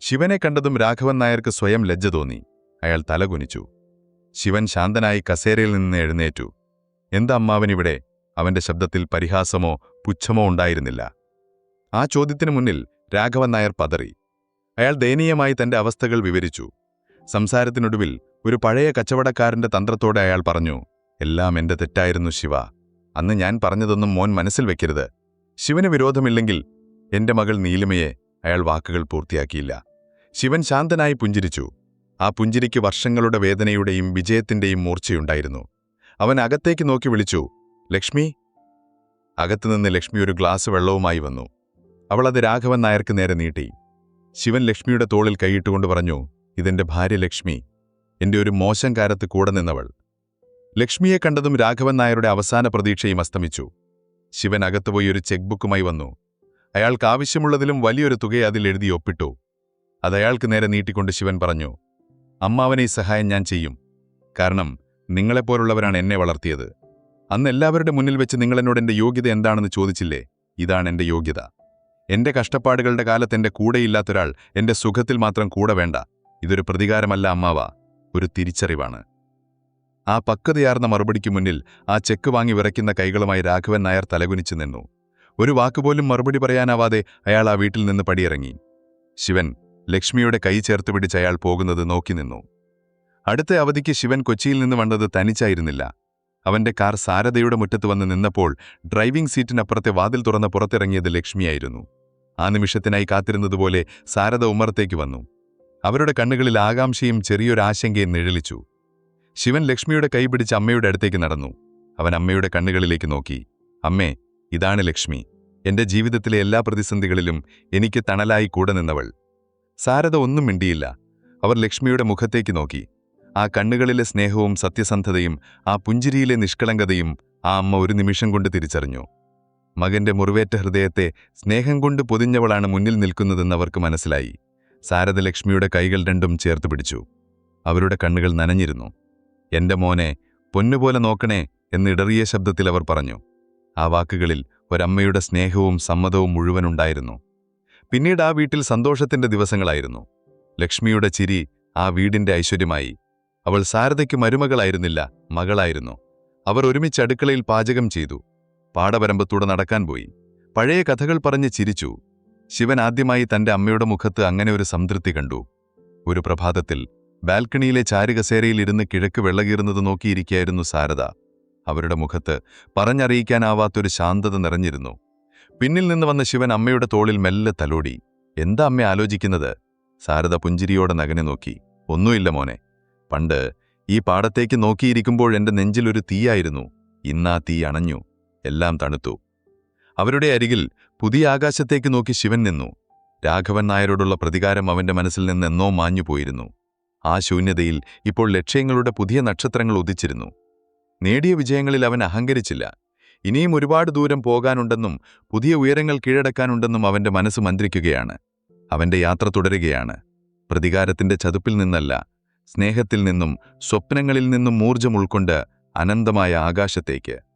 ശിവനെ കണ്ടതും രാഘവൻ നായർക്ക് സ്വയം ലജ്ജ തോന്നി. അയാൾ തലകുനിച്ചു. ശിവൻ ശാന്തനായി കസേരയിൽ നിന്ന് എഴുന്നേറ്റു. എന്താ അമ്മാവനിവിടെ? അവന്റെ ശബ്ദത്തിൽ പരിഹാസമോ പുച്ഛമോ ഉണ്ടായിരുന്നില്ല. ആ ചോദ്യത്തിനു മുന്നിൽ രാഘവൻ നായർ പതറി. അയാൾ ദയനീയമായി തന്റെ അവസ്ഥകൾ വിവരിച്ചു. സംസാരത്തിനൊടുവിൽ ഒരു പഴയ കച്ചവടക്കാരന്റെ തന്ത്രത്തോടെ അയാൾ പറഞ്ഞു, എല്ലാം എന്റെ തെറ്റായിരുന്നു ശിവ. അന്ന് ഞാൻ പറഞ്ഞതൊന്നും മോൻ മനസ്സിൽ വെക്കരുത്. ശിവന് വിരോധമില്ലെങ്കിൽ എന്റെ മകൾ നീലിമയെ. അയാൾ വാക്കുകൾ പൂർത്തിയാക്കിയില്ല. ശിവൻ ശാന്തനായി പുഞ്ചിരിച്ചു. ആ പുഞ്ചിരിക്ക് വർഷങ്ങളുടെ വേദനയുടെയും വിജയത്തിന്റെയും മൂർച്ചയുണ്ടായിരുന്നു. അവൻ അകത്തേക്ക് നോക്കി വിളിച്ചു, ലക്ഷ്മി. അകത്തുനിന്ന് ലക്ഷ്മി ഒരു ഗ്ലാസ് വെള്ളവുമായി വന്നു. അവളത് രാഘവൻ നായർക്ക് നേരെ നീട്ടി. ശിവൻ ലക്ഷ്മിയുടെ തോളിൽ കൈയിട്ടുകൊണ്ട് പറഞ്ഞു, ഇതെന്റെ ഭാര്യ ലക്ഷ്മി, എന്റെ ഒരു മോശം കാലത്ത് കൂടെ നിന്നവൾ. ലക്ഷ്മിയെ കണ്ടതും രാഘവൻ നായരുടെ അവസാന പ്രതീക്ഷയും അസ്തമിച്ചു. ശിവൻ അകത്തുപോയി ഒരു ചെക്ക് ബുക്കുമായി വന്നു. അയാൾക്ക് ആവശ്യമുള്ളതിലും വലിയൊരു തുക അതിൽ എഴുതി ഒപ്പിട്ടു. അതയാൾക്ക് നേരെ നീട്ടിക്കൊണ്ട് ശിവൻ പറഞ്ഞു, അമ്മാവനെ ഈ സഹായം ഞാൻ ചെയ്യും. കാരണം നിങ്ങളെപ്പോലുള്ളവരാണ് എന്നെ വളർത്തിയത്. അന്ന് എല്ലാവരുടെ മുന്നിൽ വെച്ച് നിങ്ങളെന്നോട് എന്റെ യോഗ്യത എന്താണെന്ന് ചോദിച്ചില്ലേ? ഇതാണ് എന്റെ യോഗ്യത. എന്റെ കഷ്ടപ്പാടുകളുടെ കാലത്ത് എന്റെ കൂടെയില്ലാത്തൊരാൾ എന്റെ സുഖത്തിൽ മാത്രം കൂടെ വേണ്ട. ഇതൊരു പ്രതികാരമല്ല അമ്മാവ, ഒരു തിരിച്ചറിവാണ്. ആ പക്വതയാർന്ന മറുപടിക്ക് മുന്നിൽ ആ ചെക്ക് വാങ്ങി വിറയ്ക്കുന്ന കൈകളുമായി രാഘവൻ നായർ തലകുനിച്ചു നിന്നു. ഒരു വാക്കുപോലും മറുപടി പറയാനാവാതെ അയാൾ ആ വീട്ടിൽ നിന്ന് പടിയിറങ്ങി. ശിവൻ ലക്ഷ്മിയുടെ കൈ ചേർത്ത് പിടിച്ച് അയാൾ പോകുന്നത് നോക്കി നിന്നു. അടുത്ത അവധിക്ക് ശിവൻ കൊച്ചിയിൽ നിന്ന് വന്നത് തനിച്ചായിരുന്നില്ല. അവന്റെ കാർ സാരദയുടെ മുറ്റത്ത് വന്ന് നിന്നപ്പോൾ ഡ്രൈവിംഗ് സീറ്റിനപ്പുറത്തെ വാതിൽ തുറന്ന് പുറത്തിറങ്ങിയത് ലക്ഷ്മിയായിരുന്നു. ആ നിമിഷത്തിനായി കാത്തിരുന്നതുപോലെ സാരദ ഉമ്മറത്തേക്ക് വന്നു. അവരുടെ കണ്ണുകളിൽ ആകാംക്ഷയും ചെറിയൊരാശങ്കയും നിഴലിച്ചു. ശിവൻ ലക്ഷ്മിയുടെ കൈ പിടിച്ച് അമ്മയുടെ അടുത്തേക്ക് നടന്നു. അവൻ അമ്മയുടെ കണ്ണുകളിലേക്ക് നോക്കി. അമ്മേ, ഇതാണ് ലക്ഷ്മി, എന്റെ ജീവിതത്തിലെ എല്ലാ പ്രതിസന്ധികളിലും എനിക്ക് തണലായി കൂടെ നിന്നവൾ. സാരദ ഒന്നും മിണ്ടിയില്ല. അവർ ലക്ഷ്മിയുടെ മുഖത്തേക്ക് നോക്കി. ആ കണ്ണുകളിലെ സ്നേഹവും സത്യസന്ധതയും ആ പുഞ്ചിരിയിലെ നിഷ്കളങ്കതയും ആ അമ്മ ഒരു നിമിഷം കൊണ്ട് തിരിച്ചറിഞ്ഞു. മകന്റെ മുറിവേറ്റ ഹൃദയത്തെ സ്നേഹം കൊണ്ട് പൊതിഞ്ഞവളാണ് മുന്നിൽ നിൽക്കുന്നതെന്ന് അവർക്ക് മനസ്സിലായി. സാരദലക്ഷ്മിയുടെ കൈകൾ രണ്ടും ചേർത്ത് പിടിച്ചു. അവരുടെ കണ്ണുകൾ നനഞ്ഞിരുന്നു. "എന്റെ മോനെ, പൊന്നുപോലെ നോക്കണേ" എന്നിടറിയ ശബ്ദത്തിൽ അവർ പറഞ്ഞു. ആ വാക്കുകളിൽ ഒരമ്മയുടെ സ്നേഹവും സമ്മതവും മുഴുവനുണ്ടായിരുന്നു. പിന്നീട് ആ വീട്ടിൽ സന്തോഷത്തിന്റെ ദിവസങ്ങളായിരുന്നു. ലക്ഷ്മിയുടെ ചിരി ആ വീടിന്റെ ഐശ്വര്യമായി. അവൾ സാരദയ്ക്ക് മരുമകളായിരുന്നില്ല, മകളായിരുന്നു. അവർ ഒരുമിച്ച് അടുക്കളയിൽ പാചകം ചെയ്തു. പാടവരമ്പത്തൂടെ നടക്കാൻ പോയി. പഴയ കഥകൾ പറഞ്ഞ് ചിരിച്ചു. ശിവൻ ആദ്യമായി തന്റെ അമ്മയുടെ മുഖത്ത് അങ്ങനെ ഒരു സംതൃപ്തി കണ്ടു. ഒരു പ്രഭാതത്തിൽ ബാൽക്കണിയിലെ ചാരുകസേരയിലിരുന്ന് കിഴക്ക് വെള്ളകീറുന്നത് നോക്കിയിരിക്കുകയായിരുന്നു സാരദ. അവരുടെ മുഖത്ത് പറഞ്ഞറിയിക്കാനാവാത്തൊരു ശാന്തത നിറഞ്ഞിരുന്നു. പിന്നിൽ നിന്ന് വന്ന ശിവൻ അമ്മയുടെ തോളിൽ മെല്ലെ തലോടി. "എന്താ അമ്മ ആലോചിക്കുന്നത്?" സാരദ പുഞ്ചിരിയോടെ നഗനെ നോക്കി. "ഒന്നുമില്ല മോനെ. പണ്ട് ഈ പാടത്തേക്ക് നോക്കിയിരിക്കുമ്പോഴെന്റെ നെഞ്ചിലൊരു തീയായിരുന്നു. ഇന്നാ തീ അണഞ്ഞു. എല്ലാം തണുത്തു." അവരുടെ അരികിൽ പുതിയ ആകാശത്തേക്ക് നോക്കി ശിവൻ നിന്നു. രാഘവൻ നായരോടുള്ള പ്രതികാരം അവന്റെ മനസ്സിൽ നിന്ന് എന്നോ മാഞ്ഞുപോയിരുന്നു. ആ ശൂന്യതയിൽ ഇപ്പോൾ ലക്ഷ്യങ്ങളുടെ പുതിയ നക്ഷത്രങ്ങൾ ഉദിച്ചിരുന്നു. നേടിയ വിജയങ്ങളിൽ അവൻ അഹങ്കരിച്ചില്ല. ഇനിയും ഒരുപാട് ദൂരം പോകാനുണ്ടെന്നും പുതിയ ഉയരങ്ങൾ കീഴടക്കാനുണ്ടെന്നും അവന്റെ മനസ്സ് മന്ത്രിക്കുകയാണ്. അവന്റെ യാത്ര തുടരുകയാണ്. പ്രതികാരത്തിന്റെ ചതുപ്പിൽ നിന്നല്ല, സ്നേഹത്തിൽ നിന്നും സ്വപ്നങ്ങളിൽ നിന്നും ഊർജ്ജം ഉൾക്കൊണ്ട് അനന്തമായ ആകാശത്തേക്ക്.